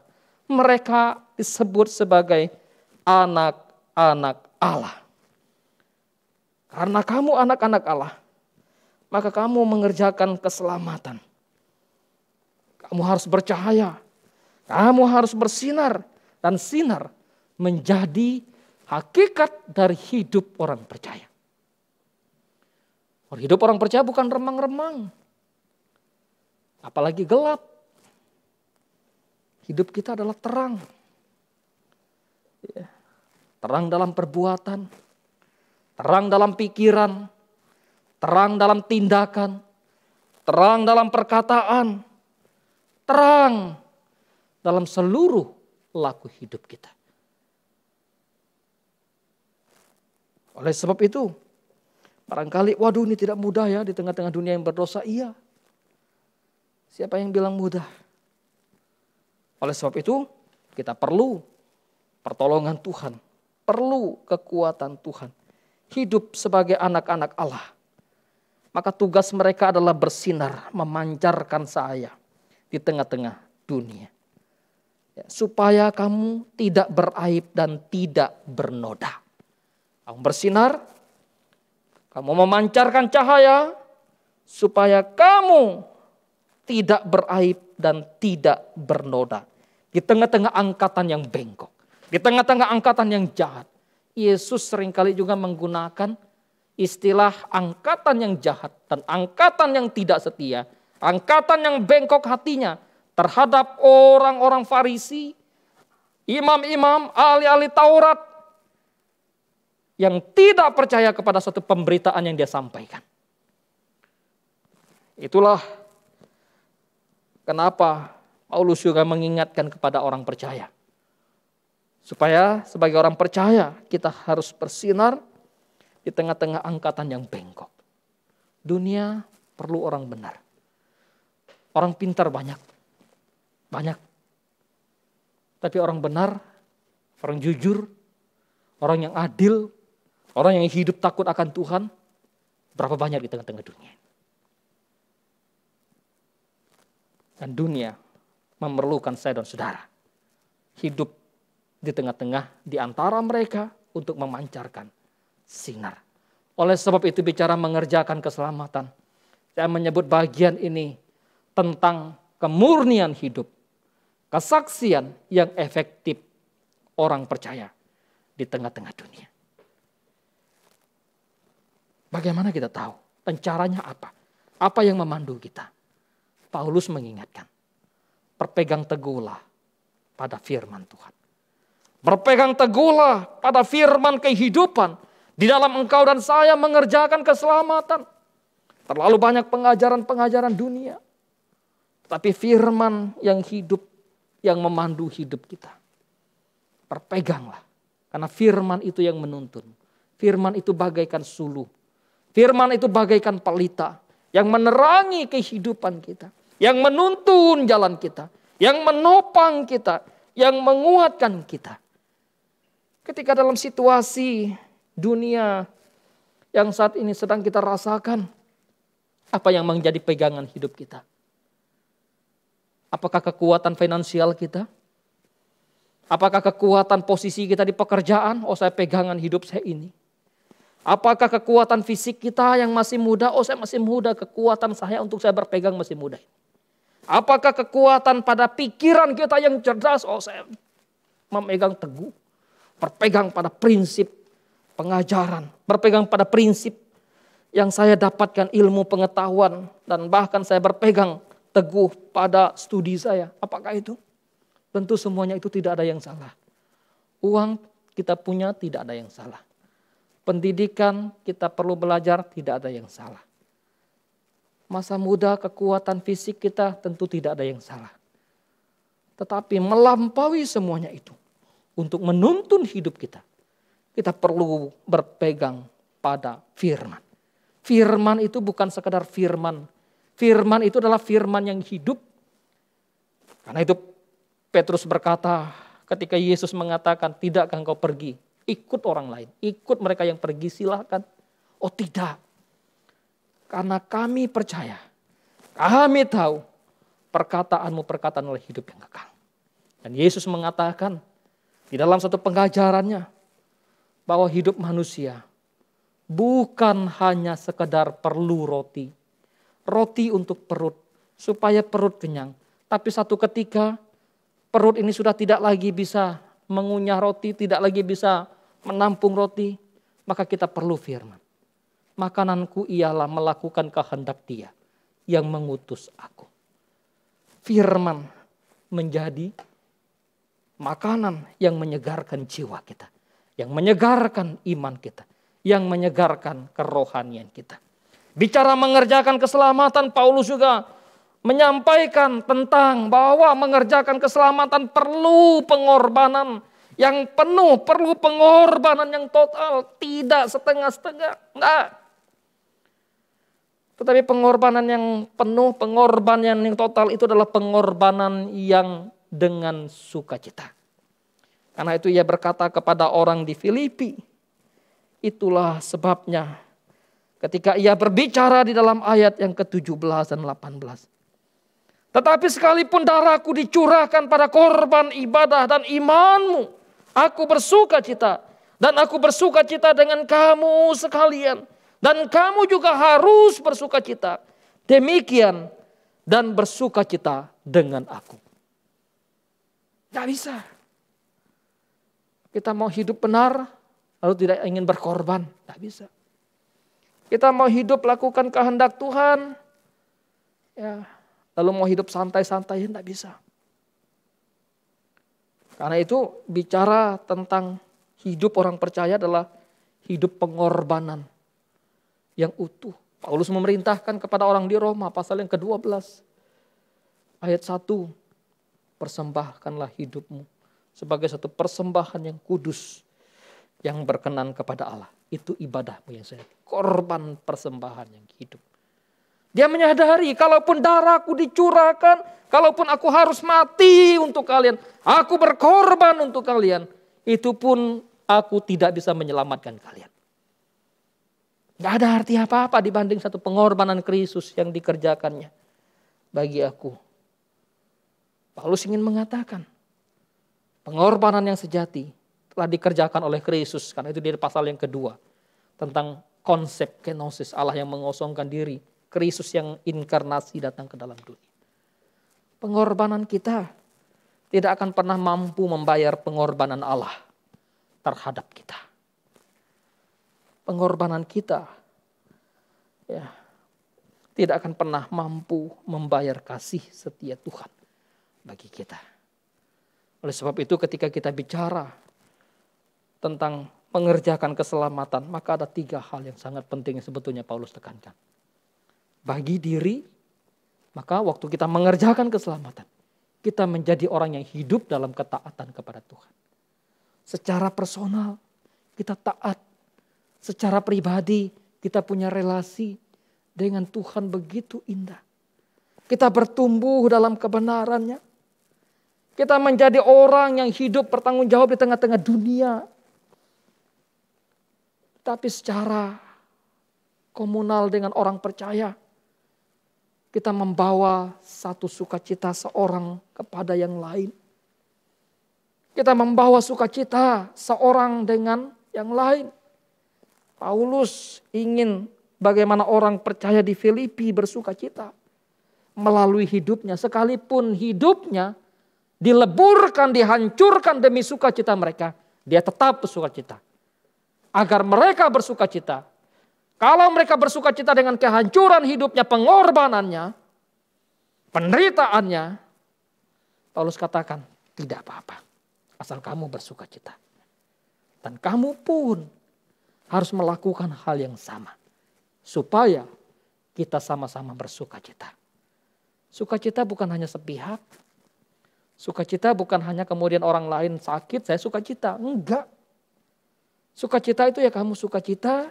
Mereka disebut sebagai anak-anak Allah. Karena kamu anak-anak Allah, maka kamu mengerjakan keselamatan. Kamu harus bercahaya. Kamu harus bersinar. Dan sinar menjadi hakikat dari hidup orang percaya. Hidup orang percaya bukan remang-remang. Apalagi gelap. Hidup kita adalah terang. Terang dalam perbuatan. Terang dalam pikiran. Terang dalam tindakan, terang dalam perkataan, terang dalam seluruh laku hidup kita. Oleh sebab itu, barangkali, waduh ini tidak mudah ya di tengah-tengah dunia yang berdosa. Iya, siapa yang bilang mudah? Oleh sebab itu, kita perlu pertolongan Tuhan, perlu kekuatan Tuhan. Hidup sebagai anak-anak Allah. Maka tugas mereka adalah bersinar, memancarkan cahaya di tengah-tengah dunia. Ya, supaya kamu tidak beraib dan tidak bernoda. Kamu bersinar, kamu memancarkan cahaya, supaya kamu tidak beraib dan tidak bernoda. Di tengah-tengah angkatan yang bengkok, di tengah-tengah angkatan yang jahat. Yesus seringkali juga menggunakan istilah angkatan yang jahat dan angkatan yang tidak setia, angkatan yang bengkok hatinya terhadap orang-orang Farisi, imam-imam, ahli-ahli Taurat yang tidak percaya kepada suatu pemberitaan yang dia sampaikan. Itulah kenapa Paulus juga mengingatkan kepada orang percaya. Supaya sebagai orang percaya kita harus bersinar di tengah-tengah angkatan yang bengkok. Dunia perlu orang benar. Orang pintar banyak. Banyak. Tapi orang benar, orang jujur, orang yang adil, orang yang hidup takut akan Tuhan, berapa banyak di tengah-tengah dunia. Dan dunia memerlukan saya dan saudara. Hidup di tengah-tengah di antara mereka untuk memancarkan sinar. Oleh sebab itu bicara mengerjakan keselamatan, saya menyebut bagian ini tentang kemurnian hidup, kesaksian yang efektif orang percaya di tengah-tengah dunia. Bagaimana kita tahu? Dan caranya apa? Apa yang memandu kita? Paulus mengingatkan, berpegang teguhlah pada firman Tuhan. Berpegang teguhlah pada firman kehidupan. Di dalam engkau dan saya mengerjakan keselamatan. Terlalu banyak pengajaran-pengajaran dunia. Tapi firman yang hidup, yang memandu hidup kita. Berpeganglah. Karena firman itu yang menuntun. Firman itu bagaikan suluh. Firman itu bagaikan pelita. Yang menerangi kehidupan kita. Yang menuntun jalan kita. Yang menopang kita. Yang menguatkan kita. Ketika dalam situasi dunia yang saat ini sedang kita rasakan, apa yang menjadi pegangan hidup kita? Apakah kekuatan finansial kita? Apakah kekuatan posisi kita di pekerjaan? Oh, saya pegangan hidup saya ini. Apakah kekuatan fisik kita yang masih muda? Oh, saya masih muda, kekuatan saya untuk saya berpegang masih muda. Apakah kekuatan pada pikiran kita yang cerdas? Oh, saya memegang teguh. Berpegang pada prinsip pengajaran. Berpegang pada prinsip yang saya dapatkan ilmu pengetahuan. Dan bahkan saya berpegang teguh pada studi saya. Apakah itu? Tentu semuanya itu tidak ada yang salah. Uang kita punya tidak ada yang salah. Pendidikan kita perlu belajar tidak ada yang salah. Masa muda kekuatan fisik kita tentu tidak ada yang salah. Tetapi melampaui semuanya itu. Untuk menuntun hidup kita. Kita perlu berpegang pada firman. Firman itu bukan sekedar firman. Firman itu adalah firman yang hidup. Karena itu Petrus berkata ketika Yesus mengatakan, tidakkah engkau pergi? Ikut orang lain. Ikut mereka yang pergi, silakan. Oh tidak. Karena kami percaya. Kami tahu perkataanmu perkataan oleh hidup yang kekal. Dan Yesus mengatakan di dalam satu pengajarannya bahwa hidup manusia bukan hanya sekedar perlu roti. Roti untuk perut, supaya perut kenyang. Tapi satu ketika perut ini sudah tidak lagi bisa mengunyah roti, tidak lagi bisa menampung roti, maka kita perlu firman. Makananku ialah melakukan kehendak Dia yang mengutus aku. Firman menjadi makanan yang menyegarkan jiwa kita. Yang menyegarkan iman kita. Yang menyegarkan kerohanian kita. Bicara mengerjakan keselamatan, Paulus juga menyampaikan tentang bahwa mengerjakan keselamatan perlu pengorbanan yang penuh, perlu pengorbanan yang total, tidak setengah-setengah. Enggak. Tetapi pengorbanan yang penuh, pengorbanan yang total itu adalah pengorbanan yang dengan sukacita. Karena itu ia berkata kepada orang di Filipi, itulah sebabnya ketika ia berbicara di dalam ayat yang ke-17 dan 18. Tetapi sekalipun darahku dicurahkan pada korban ibadah dan imanmu, aku bersukacita. Dan aku bersukacita dengan kamu sekalian. Dan kamu juga harus bersukacita. Demikian dan bersukacita dengan aku. Tidak bisa. Kita mau hidup benar, lalu tidak ingin berkorban. Tidak bisa. Kita mau hidup lakukan kehendak Tuhan, ya, lalu mau hidup santai-santai, tidak bisa. Karena itu bicara tentang hidup orang percaya adalah hidup pengorbanan yang utuh. Paulus memerintahkan kepada orang di Roma pasal yang ke-12 ayat 1. Persembahkanlah hidupmu sebagai satu persembahan yang kudus yang berkenan kepada Allah. Itu ibadahmu yang saya. Korban persembahan yang hidup. Dia menyadari kalaupun darahku dicurahkan, kalaupun aku harus mati untuk kalian, aku berkorban untuk kalian, itu pun aku tidak bisa menyelamatkan kalian. Gak ada arti apa-apa dibanding satu pengorbanan Kristus yang dikerjakannya bagi aku. Paulus ingin mengatakan pengorbanan yang sejati telah dikerjakan oleh Kristus. Karena itu di pasal yang kedua tentang konsep kenosis, Allah yang mengosongkan diri, Kristus yang inkarnasi datang ke dalam dunia. Pengorbanan kita tidak akan pernah mampu membayar pengorbanan Allah terhadap kita. Pengorbanan kita tidak akan pernah mampu membayar kasih setia Tuhan bagi kita. Oleh sebab itu ketika kita bicara tentang mengerjakan keselamatan, maka ada 3 hal yang sangat penting yang sebetulnya Paulus tekankan. Bagi diri, maka waktu kita mengerjakan keselamatan, kita menjadi orang yang hidup dalam ketaatan kepada Tuhan. Secara personal, kita taat. Secara pribadi, kita punya relasi dengan Tuhan begitu indah. Kita bertumbuh dalam kebenarannya. Kita menjadi orang yang hidup bertanggung jawab di tengah-tengah dunia. Tapi secara komunal dengan orang percaya, kita membawa satu sukacita seorang kepada yang lain. Kita membawa sukacita seorang dengan yang lain. Paulus ingin bagaimana orang percaya di Filipi bersukacita melalui hidupnya. Sekalipun hidupnya dileburkan, dihancurkan demi sukacita mereka, dia tetap bersukacita. Agar mereka bersukacita. Kalau mereka bersukacita dengan kehancuran hidupnya, pengorbanannya, penderitaannya, Paulus katakan, tidak apa-apa. Asal kamu bersukacita. Dan kamu pun harus melakukan hal yang sama. Supaya kita sama-sama bersukacita. Sukacita bukan hanya sepihak. Sukacita bukan hanya kemudian orang lain sakit, saya sukacita. Enggak. Sukacita itu ya kamu sukacita,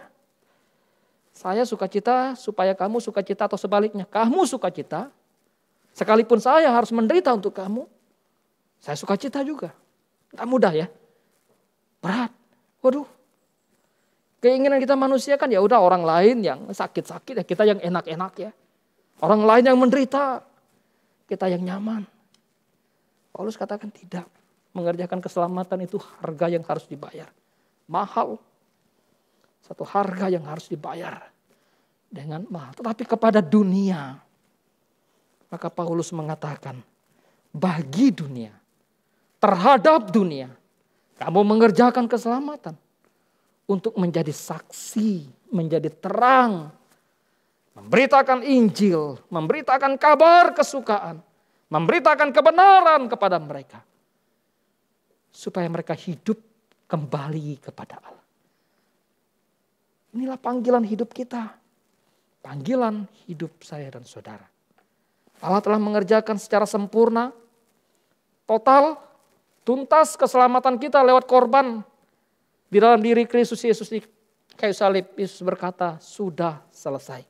saya sukacita supaya kamu sukacita atau sebaliknya. Kamu sukacita, sekalipun saya harus menderita untuk kamu, saya sukacita juga. Nggak mudah ya, berat. Waduh, keinginan kita manusia kan ya udah orang lain yang sakit-sakit ya kita yang enak-enak ya. Orang lain yang menderita, kita yang nyaman. Paulus katakan tidak, mengerjakan keselamatan itu harga yang harus dibayar. Mahal. Satu harga yang harus dibayar dengan mahal. Tetapi kepada dunia, maka Paulus mengatakan, bagi dunia, terhadap dunia, kamu mengerjakan keselamatan untuk menjadi saksi, menjadi terang, memberitakan Injil, memberitakan kabar kesukaan, memberitakan kebenaran kepada mereka. Supaya mereka hidup kembali kepada Allah. Inilah panggilan hidup kita. Panggilan hidup saya dan saudara. Allah telah mengerjakan secara sempurna, total, tuntas keselamatan kita lewat korban di dalam diri Kristus Yesus di kayu salib. Yesus berkata, sudah selesai.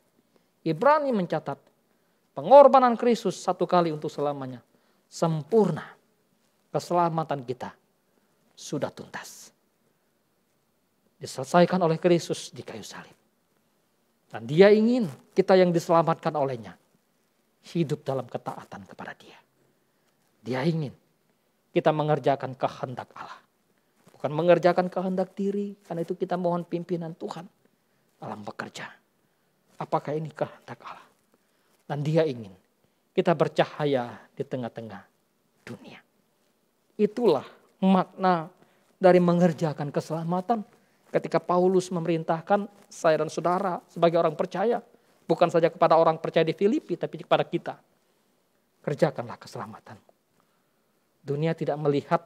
Ibrani mencatat, pengorbanan Kristus satu kali untuk selamanya. Sempurna. Keselamatan kita sudah tuntas. Diselesaikan oleh Kristus di kayu salib. Dan dia ingin kita yang diselamatkan olehnya hidup dalam ketaatan kepada dia. Dia ingin kita mengerjakan kehendak Allah. Bukan mengerjakan kehendak diri, karena itu kita mohon pimpinan Tuhan dalam bekerja. Apakah ini kehendak Allah? Dan dia ingin kita bercahaya di tengah-tengah dunia. Itulah makna dari mengerjakan keselamatan. Ketika Paulus memerintahkan saya dan saudara sebagai orang percaya. Bukan saja kepada orang percaya di Filipi, tapi kepada kita. Kerjakanlah keselamatan. Dunia tidak melihat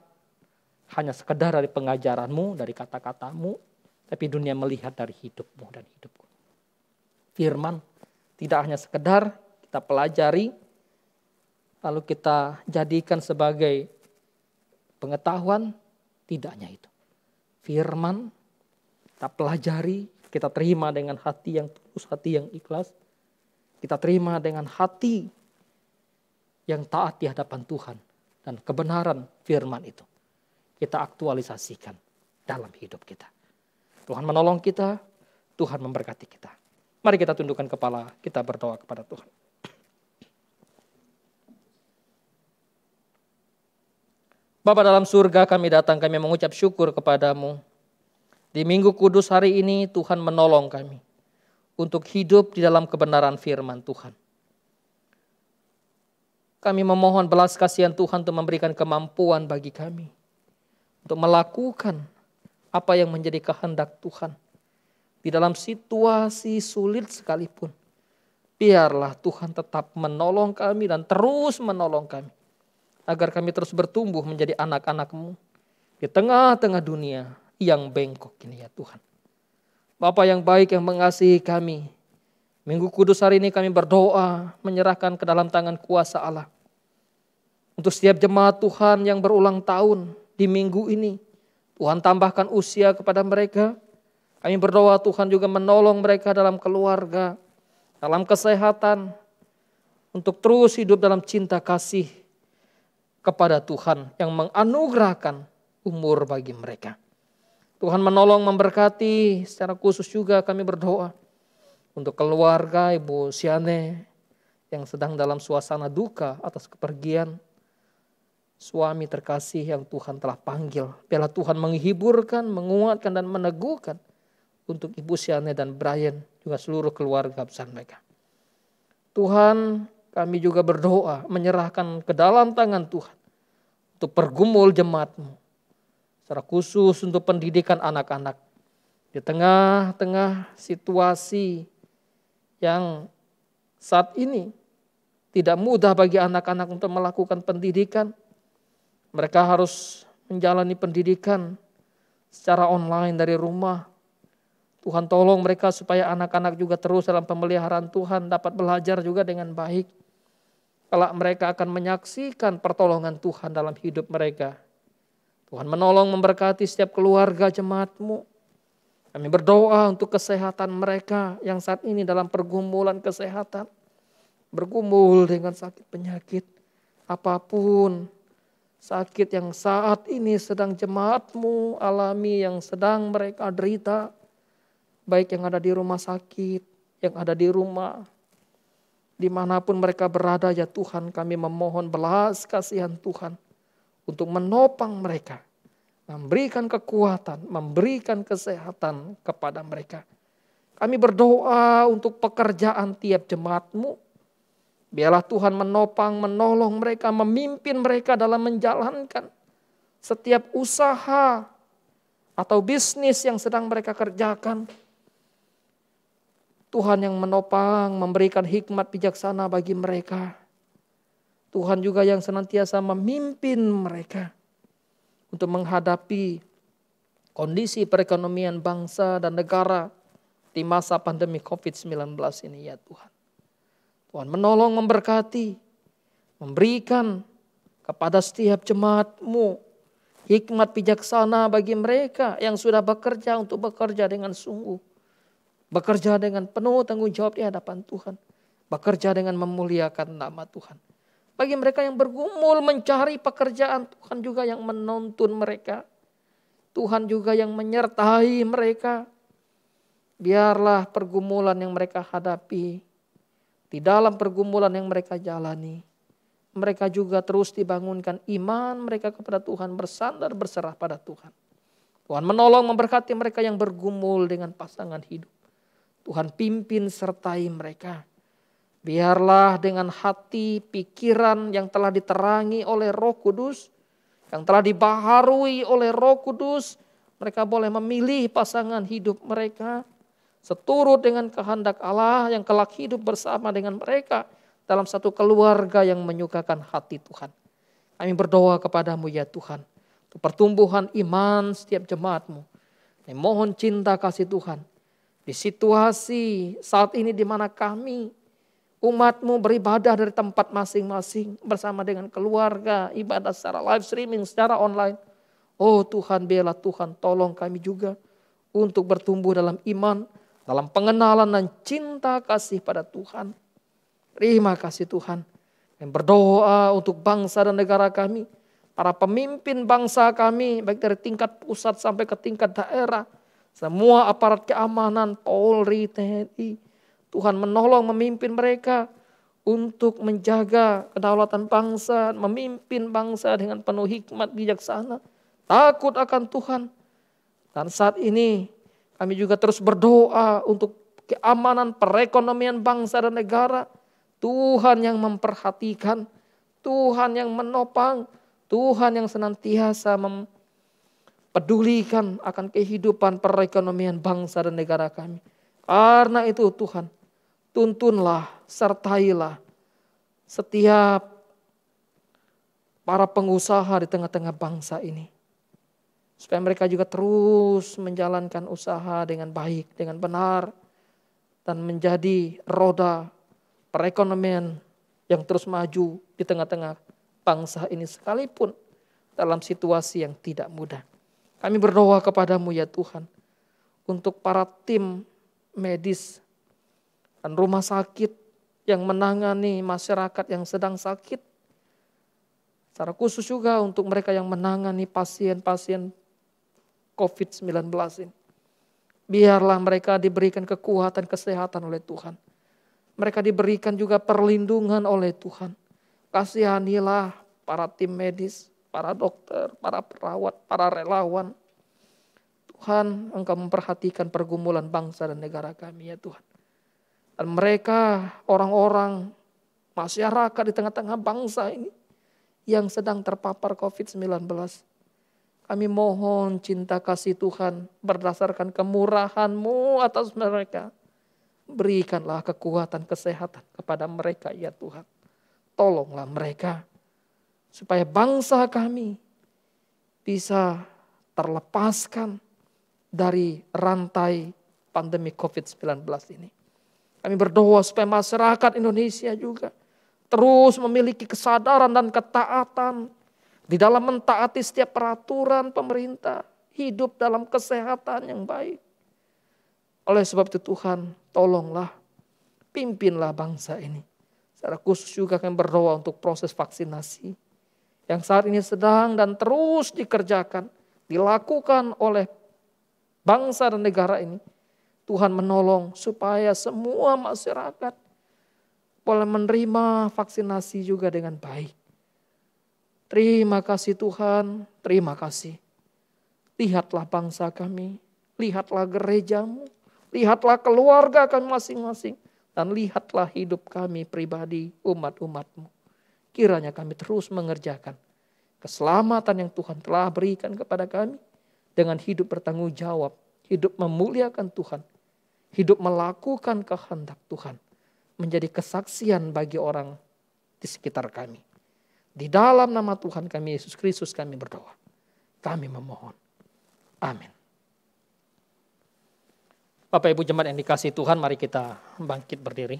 hanya sekedar dari pengajaranmu, dari kata-katamu. Tapi dunia melihat dari hidupmu dan hidupku. Firman tidak hanya sekedar kita pelajari, lalu kita jadikan sebagai pengetahuan, tidak hanya itu. Firman kita pelajari, kita terima dengan hati yang tulus, hati yang ikhlas. Kita terima dengan hati yang taat di hadapan Tuhan. Dan kebenaran firman itu kita aktualisasikan dalam hidup kita. Tuhan menolong kita, Tuhan memberkati kita. Mari kita tundukkan kepala, kita berdoa kepada Tuhan. Bapa dalam surga, kami datang, kami mengucap syukur kepadamu. Di Minggu Kudus hari ini Tuhan menolong kami untuk hidup di dalam kebenaran firman Tuhan. Kami memohon belas kasihan Tuhan untuk memberikan kemampuan bagi kami untuk melakukan apa yang menjadi kehendak Tuhan. Di dalam situasi sulit sekalipun, biarlah Tuhan tetap menolong kami dan terus menolong kami. Agar kami terus bertumbuh menjadi anak-anak-Mu di tengah-tengah dunia yang bengkok ini ya Tuhan. Bapa yang baik yang mengasihi kami, Minggu Kudus hari ini kami berdoa menyerahkan ke dalam tangan kuasa Allah. Untuk setiap jemaat Tuhan yang berulang tahun di minggu ini, Tuhan tambahkan usia kepada mereka. Kami berdoa Tuhan juga menolong mereka dalam keluarga, dalam kesehatan, untuk terus hidup dalam cinta kasih kepada Tuhan yang menganugerahkan umur bagi mereka. Tuhan menolong memberkati, secara khusus juga kami berdoa untuk keluarga Ibu Siane yang sedang dalam suasana duka atas kepergian suami terkasih yang Tuhan telah panggil. Biarlah Tuhan menghiburkan, menguatkan dan meneguhkan untuk Ibu Siane dan Brian juga seluruh keluarga besar mereka. Tuhan, kami juga berdoa menyerahkan ke dalam tangan Tuhan untuk pergumul jemaat-Mu. Secara khusus untuk pendidikan anak-anak. Di tengah-tengah situasi yang saat ini tidak mudah bagi anak-anak untuk melakukan pendidikan. Mereka harus menjalani pendidikan secara online dari rumah. Tuhan tolong mereka supaya anak-anak juga terus dalam pemeliharaan Tuhan, dapat belajar juga dengan baik. Kalau mereka akan menyaksikan pertolongan Tuhan dalam hidup mereka. Tuhan menolong memberkati setiap keluarga jemaat-Mu. Kami berdoa untuk kesehatan mereka yang saat ini dalam pergumulan kesehatan. Bergumul dengan sakit penyakit apapun. Sakit yang saat ini sedang jemaat-Mu alami, yang sedang mereka derita. Baik yang ada di rumah sakit, yang ada di rumah. Dimanapun mereka berada ya Tuhan, kami memohon belas kasihan Tuhan. Untuk menopang mereka. Memberikan kekuatan, memberikan kesehatan kepada mereka. Kami berdoa untuk pekerjaan tiap jemaat-Mu. Biarlah Tuhan menopang, menolong mereka, memimpin mereka dalam menjalankan setiap usaha atau bisnis yang sedang mereka kerjakan. Tuhan yang menopang, memberikan hikmat bijaksana bagi mereka. Tuhan juga yang senantiasa memimpin mereka untuk menghadapi kondisi perekonomian bangsa dan negara di masa pandemi COVID-19 ini ya Tuhan. Tuhan menolong memberkati, memberikan kepada setiap jemaat-Mu hikmat bijaksana bagi mereka yang sudah bekerja untuk bekerja dengan sungguh. Bekerja dengan penuh tanggung jawab di hadapan Tuhan. Bekerja dengan memuliakan nama Tuhan. Bagi mereka yang bergumul mencari pekerjaan, Tuhan juga yang menuntun mereka. Tuhan juga yang menyertai mereka. Biarlah pergumulan yang mereka hadapi, di dalam pergumulan yang mereka jalani, mereka juga terus dibangunkan iman mereka kepada Tuhan, bersandar berserah pada Tuhan. Tuhan menolong memberkati mereka yang bergumul dengan pasangan hidup. Tuhan pimpin sertai mereka. Biarlah dengan hati, pikiran yang telah diterangi oleh Roh Kudus, yang telah dibaharui oleh Roh Kudus, mereka boleh memilih pasangan hidup mereka seturut dengan kehendak Allah yang kelak hidup bersama dengan mereka dalam satu keluarga yang menyukakan hati Tuhan. Kami berdoa kepadamu ya Tuhan, untuk pertumbuhan iman setiap jemaat-Mu. Kami mohon cinta kasih Tuhan di situasi saat ini di mana kami umat-Mu beribadah dari tempat masing-masing bersama dengan keluarga, ibadah secara live streaming, secara online. Oh Tuhan, biarlah Tuhan tolong kami juga untuk bertumbuh dalam iman, dalam pengenalan dan cinta kasih pada Tuhan. Terima kasih Tuhan. Yang berdoa untuk bangsa dan negara kami, para pemimpin bangsa kami, baik dari tingkat pusat sampai ke tingkat daerah, semua aparat keamanan, Polri, TNI, Tuhan menolong memimpin mereka untuk menjaga kedaulatan bangsa, memimpin bangsa dengan penuh hikmat bijaksana, takut akan Tuhan. Dan saat ini kami juga terus berdoa untuk keamanan perekonomian bangsa dan negara. Tuhan yang memperhatikan, Tuhan yang menopang, Tuhan yang senantiasa mempedulikan akan kehidupan perekonomian bangsa dan negara kami. Karena itu Tuhan, tuntunlah, sertailah setiap para pengusaha di tengah-tengah bangsa ini. Supaya mereka juga terus menjalankan usaha dengan baik, dengan benar. Dan menjadi roda perekonomian yang terus maju di tengah-tengah bangsa ini sekalipun dalam situasi yang tidak mudah. Kami berdoa kepadamu ya Tuhan, untuk para tim medis dan rumah sakit yang menangani masyarakat yang sedang sakit. Secara khusus juga untuk mereka yang menangani pasien-pasien COVID-19 ini. Biarlah mereka diberikan kekuatan kesehatan oleh Tuhan. Mereka diberikan juga perlindungan oleh Tuhan. Kasihanilah para tim medis, para dokter, para perawat, para relawan. Tuhan, Engkau memperhatikan pergumulan bangsa dan negara kami ya Tuhan. Dan mereka orang-orang masyarakat di tengah-tengah bangsa ini yang sedang terpapar COVID-19. Kami mohon cinta kasih Tuhan berdasarkan kemurahan-Mu atas mereka. Berikanlah kekuatan kesehatan kepada mereka ya Tuhan. Tolonglah mereka supaya bangsa kami bisa terlepaskan dari rantai pandemi COVID-19 ini. Kami berdoa supaya masyarakat Indonesia juga terus memiliki kesadaran dan ketaatan di dalam mentaati setiap peraturan pemerintah, hidup dalam kesehatan yang baik. Oleh sebab itu Tuhan, tolonglah, pimpinlah bangsa ini. Secara khusus juga kami berdoa untuk proses vaksinasi yang saat ini sedang dan terus dikerjakan, dilakukan oleh bangsa dan negara ini. Tuhan menolong supaya semua masyarakat boleh menerima vaksinasi juga dengan baik. Terima kasih Tuhan, terima kasih. Lihatlah bangsa kami, lihatlah gerejamu, lihatlah keluarga kami masing-masing. Dan lihatlah hidup kami pribadi, umat-umat-Mu. Kiranya kami terus mengerjakan keselamatan yang Tuhan telah berikan kepada kami. Dengan hidup bertanggung jawab, hidup memuliakan Tuhan. Hidup melakukan kehendak Tuhan. Menjadi kesaksian bagi orang di sekitar kami. Di dalam nama Tuhan kami Yesus Kristus kami berdoa. Kami memohon. Amin. Bapak Ibu jemaat yang dikasihi Tuhan, mari kita bangkit berdiri.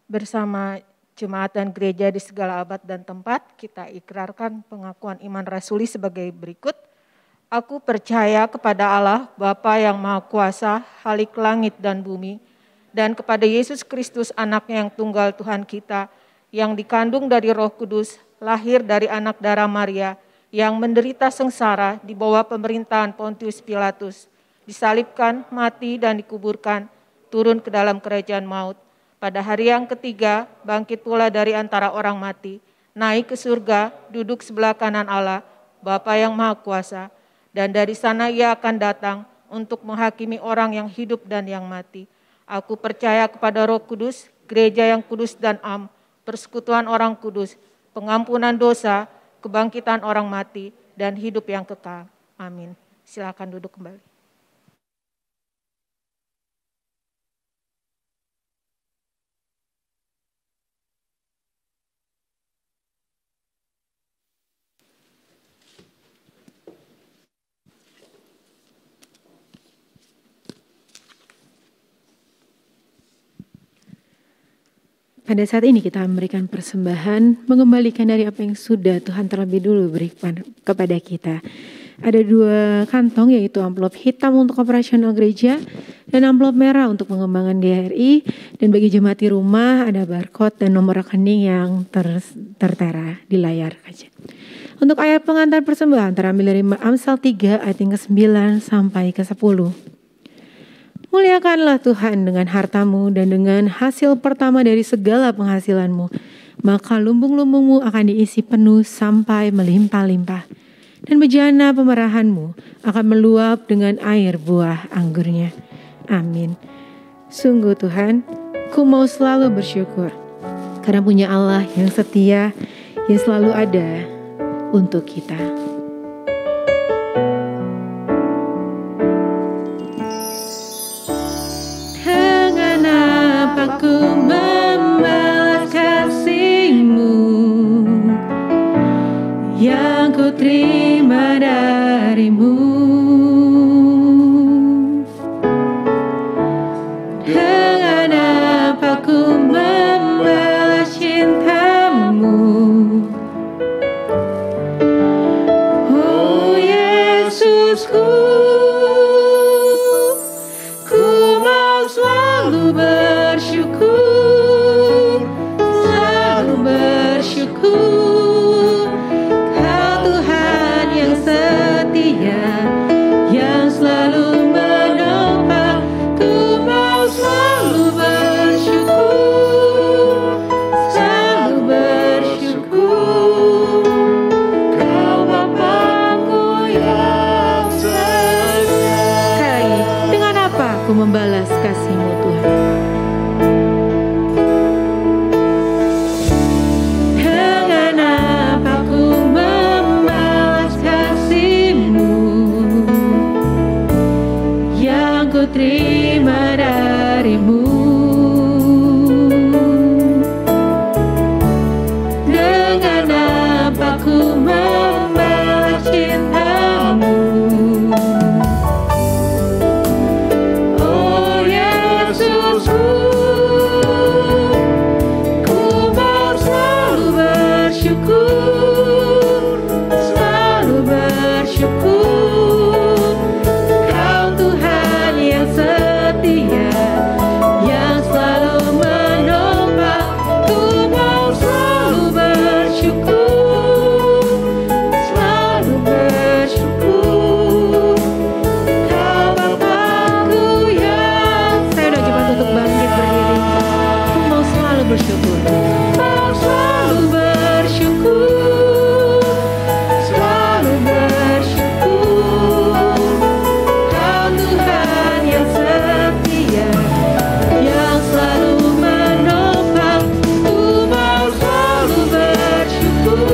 Bersama jemaat dan gereja di segala abad dan tempat, kita ikrarkan pengakuan iman rasuli sebagai berikut. Aku percaya kepada Allah, Bapa yang Maha Kuasa, Khalik langit dan bumi, dan kepada Yesus Kristus, anaknya yang tunggal Tuhan kita, yang dikandung dari Roh Kudus, lahir dari anak darah Maria, yang menderita sengsara di bawah pemerintahan Pontius Pilatus, disalibkan, mati dan dikuburkan, turun ke dalam kerajaan maut. Pada hari yang ketiga, bangkit pula dari antara orang mati, naik ke surga, duduk sebelah kanan Allah, Bapa yang Maha Kuasa, dan dari sana Ia akan datang untuk menghakimi orang yang hidup dan yang mati. Aku percaya kepada Roh Kudus, gereja yang kudus dan am, persekutuan orang kudus, pengampunan dosa, kebangkitan orang mati, dan hidup yang kekal. Amin. Silakan duduk kembali. Pada saat ini kita memberikan persembahan, mengembalikan dari apa yang sudah Tuhan terlebih dulu berikan kepada kita. Ada 2 kantong, yaitu amplop hitam untuk operasional gereja dan amplop merah untuk pengembangan GRI. Dan bagi jemaat di rumah ada barcode dan nomor rekening yang tertera di layar kaca. Untuk ayat pengantar persembahan terambil dari Amsal 3 ayat yang ke-9 sampai ke-10. Muliakanlah Tuhan dengan hartamu dan dengan hasil pertama dari segala penghasilanmu, maka lumbung-lumbungmu akan diisi penuh sampai melimpah-limpah, dan bejana pemerahanmu akan meluap dengan air buah anggurnya. Amin. Sungguh Tuhan, ku mau selalu bersyukur karena punya Allah yang setia, yang selalu ada untuk kita. Dengan apa ku membalas kasih-Mu yang ku terima dari-Mu. Dengan apa ku membalas cinta-Mu, oh Yesusku. Ku mau selalu bersyukur, selalu bersyukur. Kau Tuhan yang setia, yang selalu menopang. Ku mau selalu bersyukur, selalu bersyukur. Kau Bapa-Ku yang setia. Sekali, dengan apa aku membalas kasih-Mu Tuhan? Dengan apa ku membalas kasih-Mu yang ku terima dari-Mu? Dengan apa ku membalas cinta-Mu? Oh Yesusku, ku mau selalu bersyukur, selalu bersyukur. Kau Tuhan yang setia, yang selalu menopang. Ku mau selalu bersyukur, selalu bersyukur. Kau Bapa-Ku yang... Saya udah coba untuk bangkit berdiri. Ku mau selalu bersyukur. Mau selalu bersyukur, selalu bersyukur. Kau Tuhan yang setia, yang selalu menopang. Ku mau selalu bersyukur,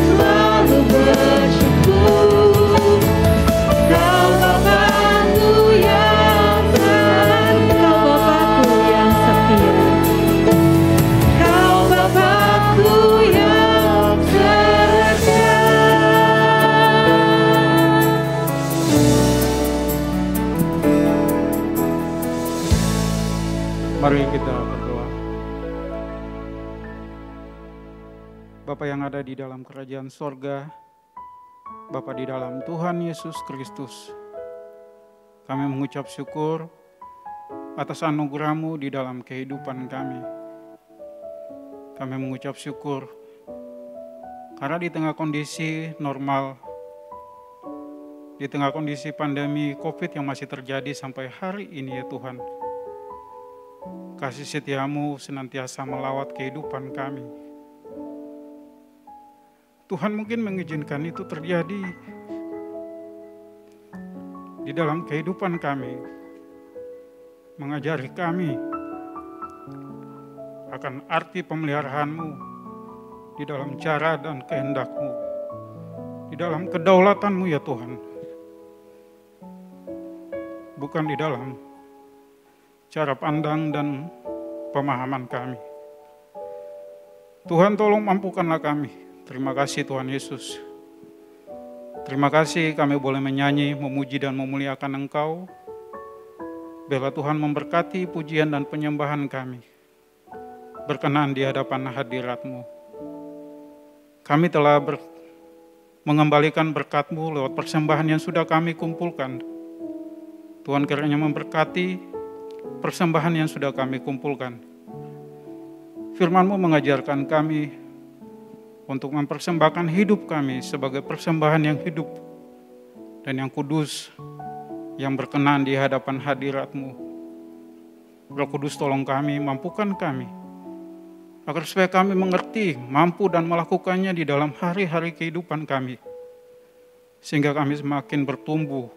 selalu bersyukur. Kau Bapa-Ku yang setia, Kau Bapa-Ku yang setia. Mari kita berdoa. Bapa yang ada di dalam kerajaan sorga, Bapa di dalam Tuhan Yesus Kristus, kami mengucap syukur atas anugerah-Mu di dalam kehidupan kami. Kami mengucap syukur karena di tengah kondisi normal, di tengah kondisi pandemi COVID yang masih terjadi sampai hari ini ya Tuhan, kasih setia-Mu senantiasa melawat kehidupan kami. Tuhan mungkin mengizinkan itu terjadi di dalam kehidupan kami, mengajari kami akan arti pemeliharaan-Mu di dalam cara dan kehendak-Mu, di dalam kedaulatan-Mu ya Tuhan, bukan di dalam cara pandang dan pemahaman kami. Tuhan tolong mampukanlah kami. Terima kasih Tuhan Yesus. Terima kasih kami boleh menyanyi, memuji dan memuliakan Engkau. Biarlah Tuhan memberkati pujian dan penyembahan kami. Berkenan di hadapan hadirat-Mu. Kami telah mengembalikan berkat-Mu lewat persembahan yang sudah kami kumpulkan. Tuhan kiranya memberkati persembahan yang sudah kami kumpulkan. Firman-Mu mengajarkan kami untuk mempersembahkan hidup kami sebagai persembahan yang hidup dan yang kudus, yang berkenan di hadapan hadirat-Mu. Roh Kudus, tolong kami, mampukan kami, agar supaya kami mengerti, mampu dan melakukannya di dalam hari-hari kehidupan kami, sehingga kami semakin bertumbuh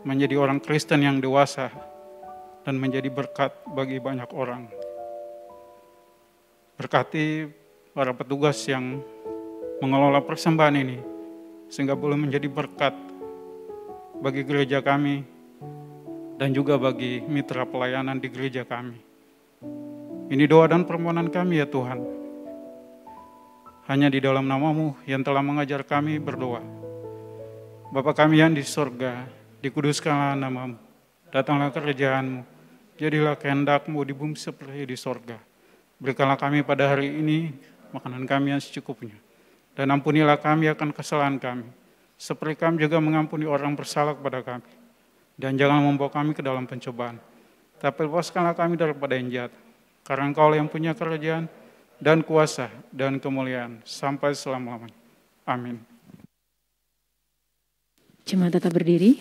menjadi orang Kristen yang dewasa dan menjadi berkat bagi banyak orang. Berkati para petugas yang mengelola persembahan ini, sehingga boleh menjadi berkat bagi gereja kami dan juga bagi mitra pelayanan di gereja kami. Ini doa dan permohonan kami ya Tuhan. Hanya di dalam nama-Mu yang telah mengajar kami berdoa. Bapa kami yang di sorga, dikuduskanlah nama-Mu, datanglah kerajaan-Mu, jadilah kehendak-Mu di bumi seperti di sorga. Berikanlah kami pada hari ini makanan kami yang secukupnya, dan ampunilah kami akan kesalahan kami, seperti kami juga mengampuni orang bersalah kepada kami. Dan jangan membawa kami ke dalam pencobaan, tapi lepaskanlah kami daripada yang jahat, karena Engkau yang punya kerajaan dan kuasa dan kemuliaan sampai selama-lamanya. Amin. Jemaat tetap berdiri.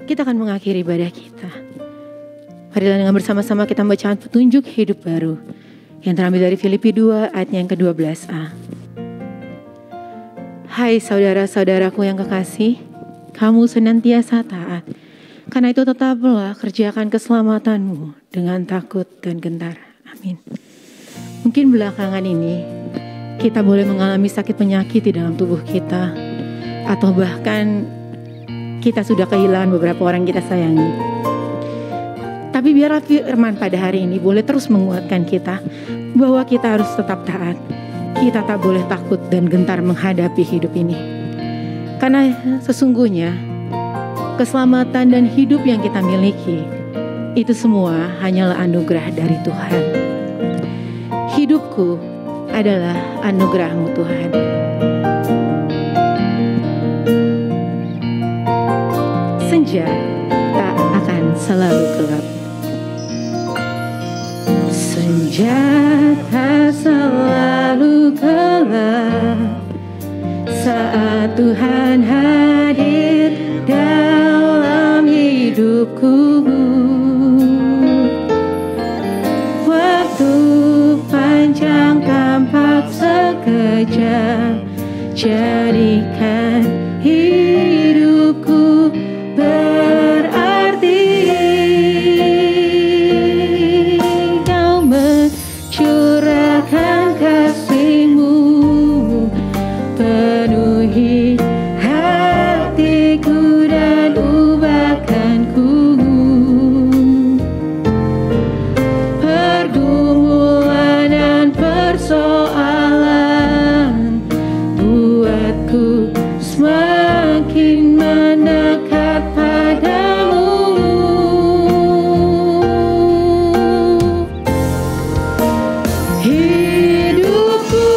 Kita akan mengakhiri ibadah kita. Marilah dengan bersama-sama kita membacaan petunjuk hidup baru yang terambil dari Filipi 2 ayatnya yang ke-12a. Hai saudara-saudaraku yang kekasih, kamu senantiasa taat. Karena itu tetaplah kerjakan keselamatanmu dengan takut dan gentar. Amin. Mungkin belakangan ini kita boleh mengalami sakit penyakit di dalam tubuh kita, atau bahkan kita sudah kehilangan beberapa orang kita sayangi. Tapi biarlah firman pada hari ini boleh terus menguatkan kita bahwa kita harus tetap taat. Kita tak boleh takut dan gentar menghadapi hidup ini. Karena sesungguhnya keselamatan dan hidup yang kita miliki itu semua hanyalah anugerah dari Tuhan. Hidupku adalah anugerah-Mu Tuhan. Senja tak akan selalu gelap. Senja tak selalu gelap saat Tuhan hadir dalam hidupku. Waktu panjang tampak sekejap, jadikan hidupku berarti. Kau mencurahkan kasih-Mu, penuhi hatiku dan ubahkanku. Pergumulan dan persoalan buatku semakin mendekat padamu. Hidupku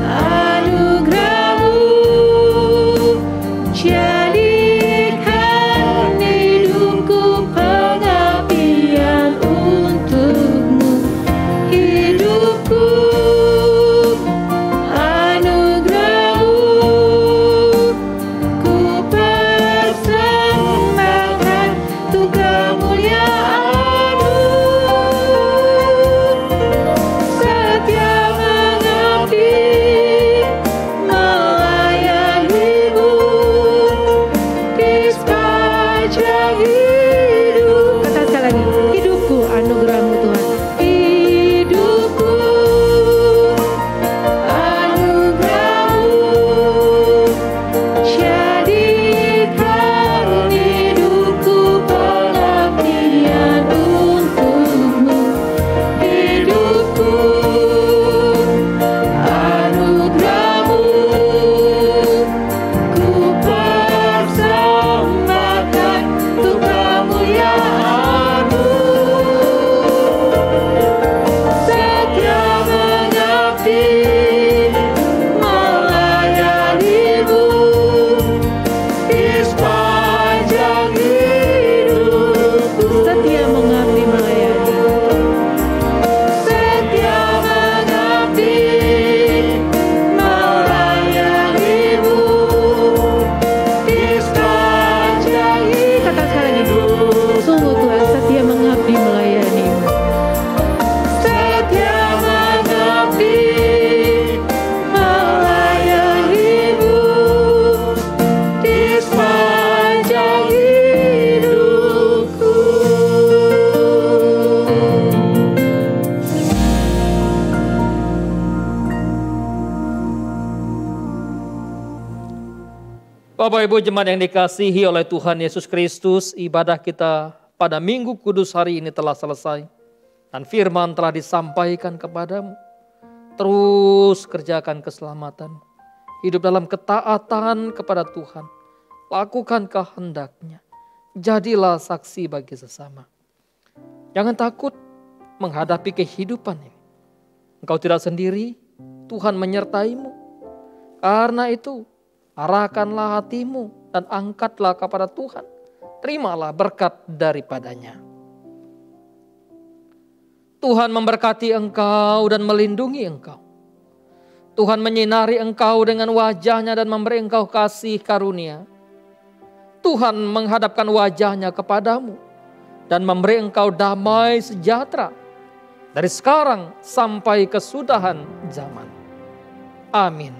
anugerah-Mu, jadikan hidupku pengabdian untuk-Mu. Hidupku anugerah-Mu, ku persembahkan untuk kemuliaan-Mu. Setia mengabdi, melayani-Mu di sepanjang hidup. Kata sekali lagi, hidupku anugerah-Mu Tuhan. Hidupku anugerah-Mu, jadikan hidupku pengabdian untuk-Mu. Hidupku anugerah-Mu, ku persembahkan untuk Bapak Ibu jemaat yang dikasihi oleh Tuhan Yesus Kristus, ibadah kita pada Minggu Kudus hari ini telah selesai. Dan firman telah disampaikan kepadamu. Terus kerjakan keselamatan. Hidup dalam ketaatan kepada Tuhan. Lakukan kehendaknya. Jadilah saksi bagi sesama. Jangan takut menghadapi kehidupan ini. Engkau tidak sendiri, Tuhan menyertaimu. Karena itu, arahkanlah hatimu dan angkatlah kepada Tuhan. Terimalah berkat daripadanya. Tuhan memberkati engkau dan melindungi engkau. Tuhan menyinari engkau dengan wajahnya dan memberi engkau kasih karunia. Tuhan menghadapkan wajahnya kepadamu dan memberi engkau damai sejahtera dari sekarang sampai kesudahan zaman. Amin.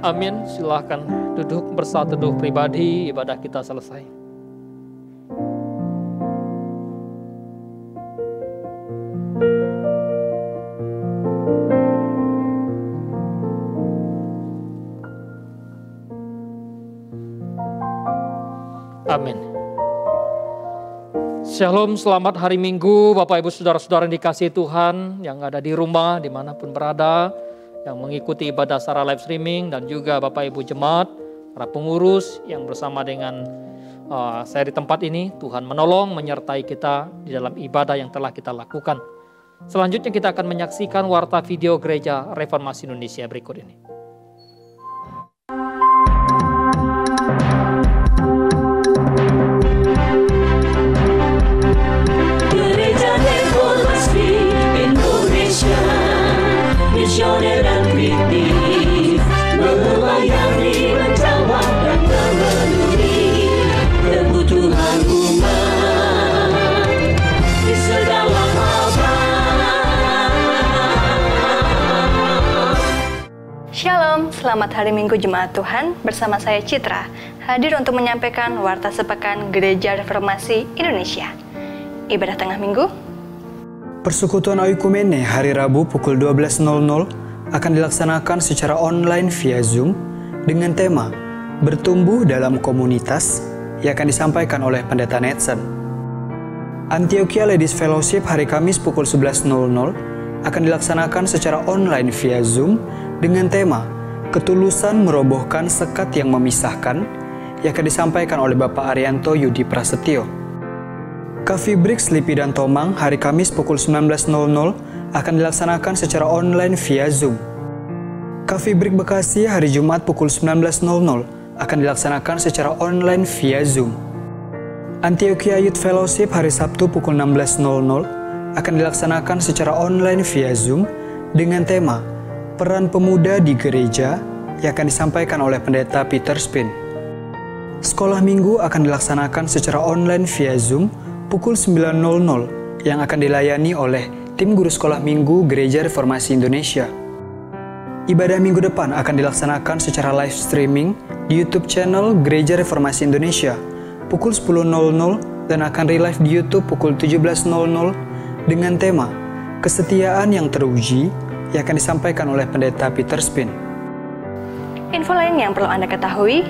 Amin. Silahkan duduk bersatu teduh pribadi, ibadah kita selesai. Amin. Shalom, selamat hari Minggu Bapak Ibu Saudara-saudara yang dikasihi Tuhan, yang ada di rumah dimanapun berada, yang mengikuti ibadah secara live streaming, dan juga Bapak Ibu jemaat, para pengurus yang bersama dengan saya di tempat ini. Tuhan menolong, menyertai kita di dalam ibadah yang telah kita lakukan. Selanjutnya kita akan menyaksikan warta video Gereja Reformasi Indonesia berikut ini. Gereja Reformasi Indonesia, misioner dan kritis, melayani, menjawab dan memenuhi kebutuhan umat di segala abad. Shalom, selamat hari Minggu Jemaat Tuhan. Bersama saya Citra, hadir untuk menyampaikan warta sepekan Gereja Reformasi Indonesia. Ibadah tengah minggu. Persekutuan Oikumene hari Rabu pukul 12.00 akan dilaksanakan secara online via Zoom dengan tema Bertumbuh dalam Komunitas yang akan disampaikan oleh Pendeta Netsen. Antioquia Ladies Fellowship hari Kamis pukul 11.00 akan dilaksanakan secara online via Zoom dengan tema Ketulusan Merobohkan Sekat yang Memisahkan yang akan disampaikan oleh Bapak Arianto Yudi Prasetyo. Coffee Break Slipi dan Tomang hari Kamis pukul 19.00 akan dilaksanakan secara online via Zoom. Coffee Break Bekasi hari Jumat pukul 19.00 akan dilaksanakan secara online via Zoom. Antioquia Youth Fellowship hari Sabtu pukul 16.00 akan dilaksanakan secara online via Zoom dengan tema Peran Pemuda di Gereja yang akan disampaikan oleh Pendeta Peter Spin. Sekolah Minggu akan dilaksanakan secara online via Zoom pukul 9.00 yang akan dilayani oleh tim guru sekolah minggu Gereja Reformasi Indonesia. Ibadah minggu depan akan dilaksanakan secara live streaming di YouTube channel Gereja Reformasi Indonesia pukul 10.00 dan akan relive di YouTube pukul 17.00 dengan tema Kesetiaan yang Teruji yang akan disampaikan oleh Pendeta Peter Spin. Info lain yang perlu Anda ketahui,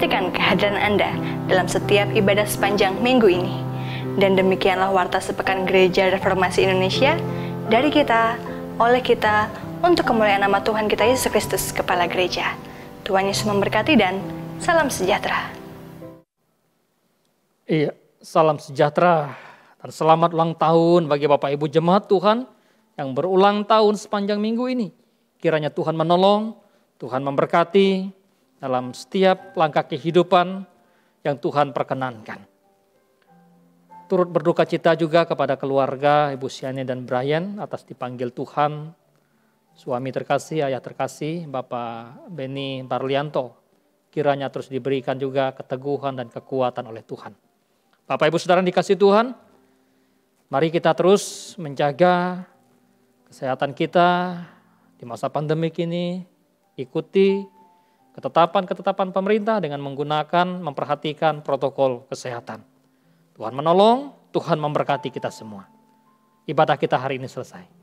menantikan kehadiran Anda dalam setiap ibadah sepanjang minggu ini. Dan demikianlah Warta Sepekan Gereja Reformasi Indonesia, dari kita, oleh kita, untuk kemuliaan nama Tuhan kita Yesus Kristus, Kepala Gereja. Tuhan Yesus memberkati dan salam sejahtera. Iya, salam sejahtera dan selamat ulang tahun bagi Bapak Ibu Jemaat Tuhan yang berulang tahun sepanjang minggu ini. Kiranya Tuhan menolong, Tuhan memberkati dalam setiap langkah kehidupan yang Tuhan perkenankan. Turut berduka cita juga kepada keluarga Ibu Siane dan Brian atas dipanggil Tuhan. Suami terkasih, ayah terkasih, Bapak Beni Barlianto. Kiranya terus diberikan juga keteguhan dan kekuatan oleh Tuhan. Bapak Ibu Saudara dikasih Tuhan, mari kita terus menjaga kesehatan kita di masa pandemik ini. Ikuti ketetapan-ketetapan pemerintah dengan memperhatikan protokol kesehatan. Tuhan menolong, Tuhan memberkati kita semua. Ibadah kita hari ini selesai.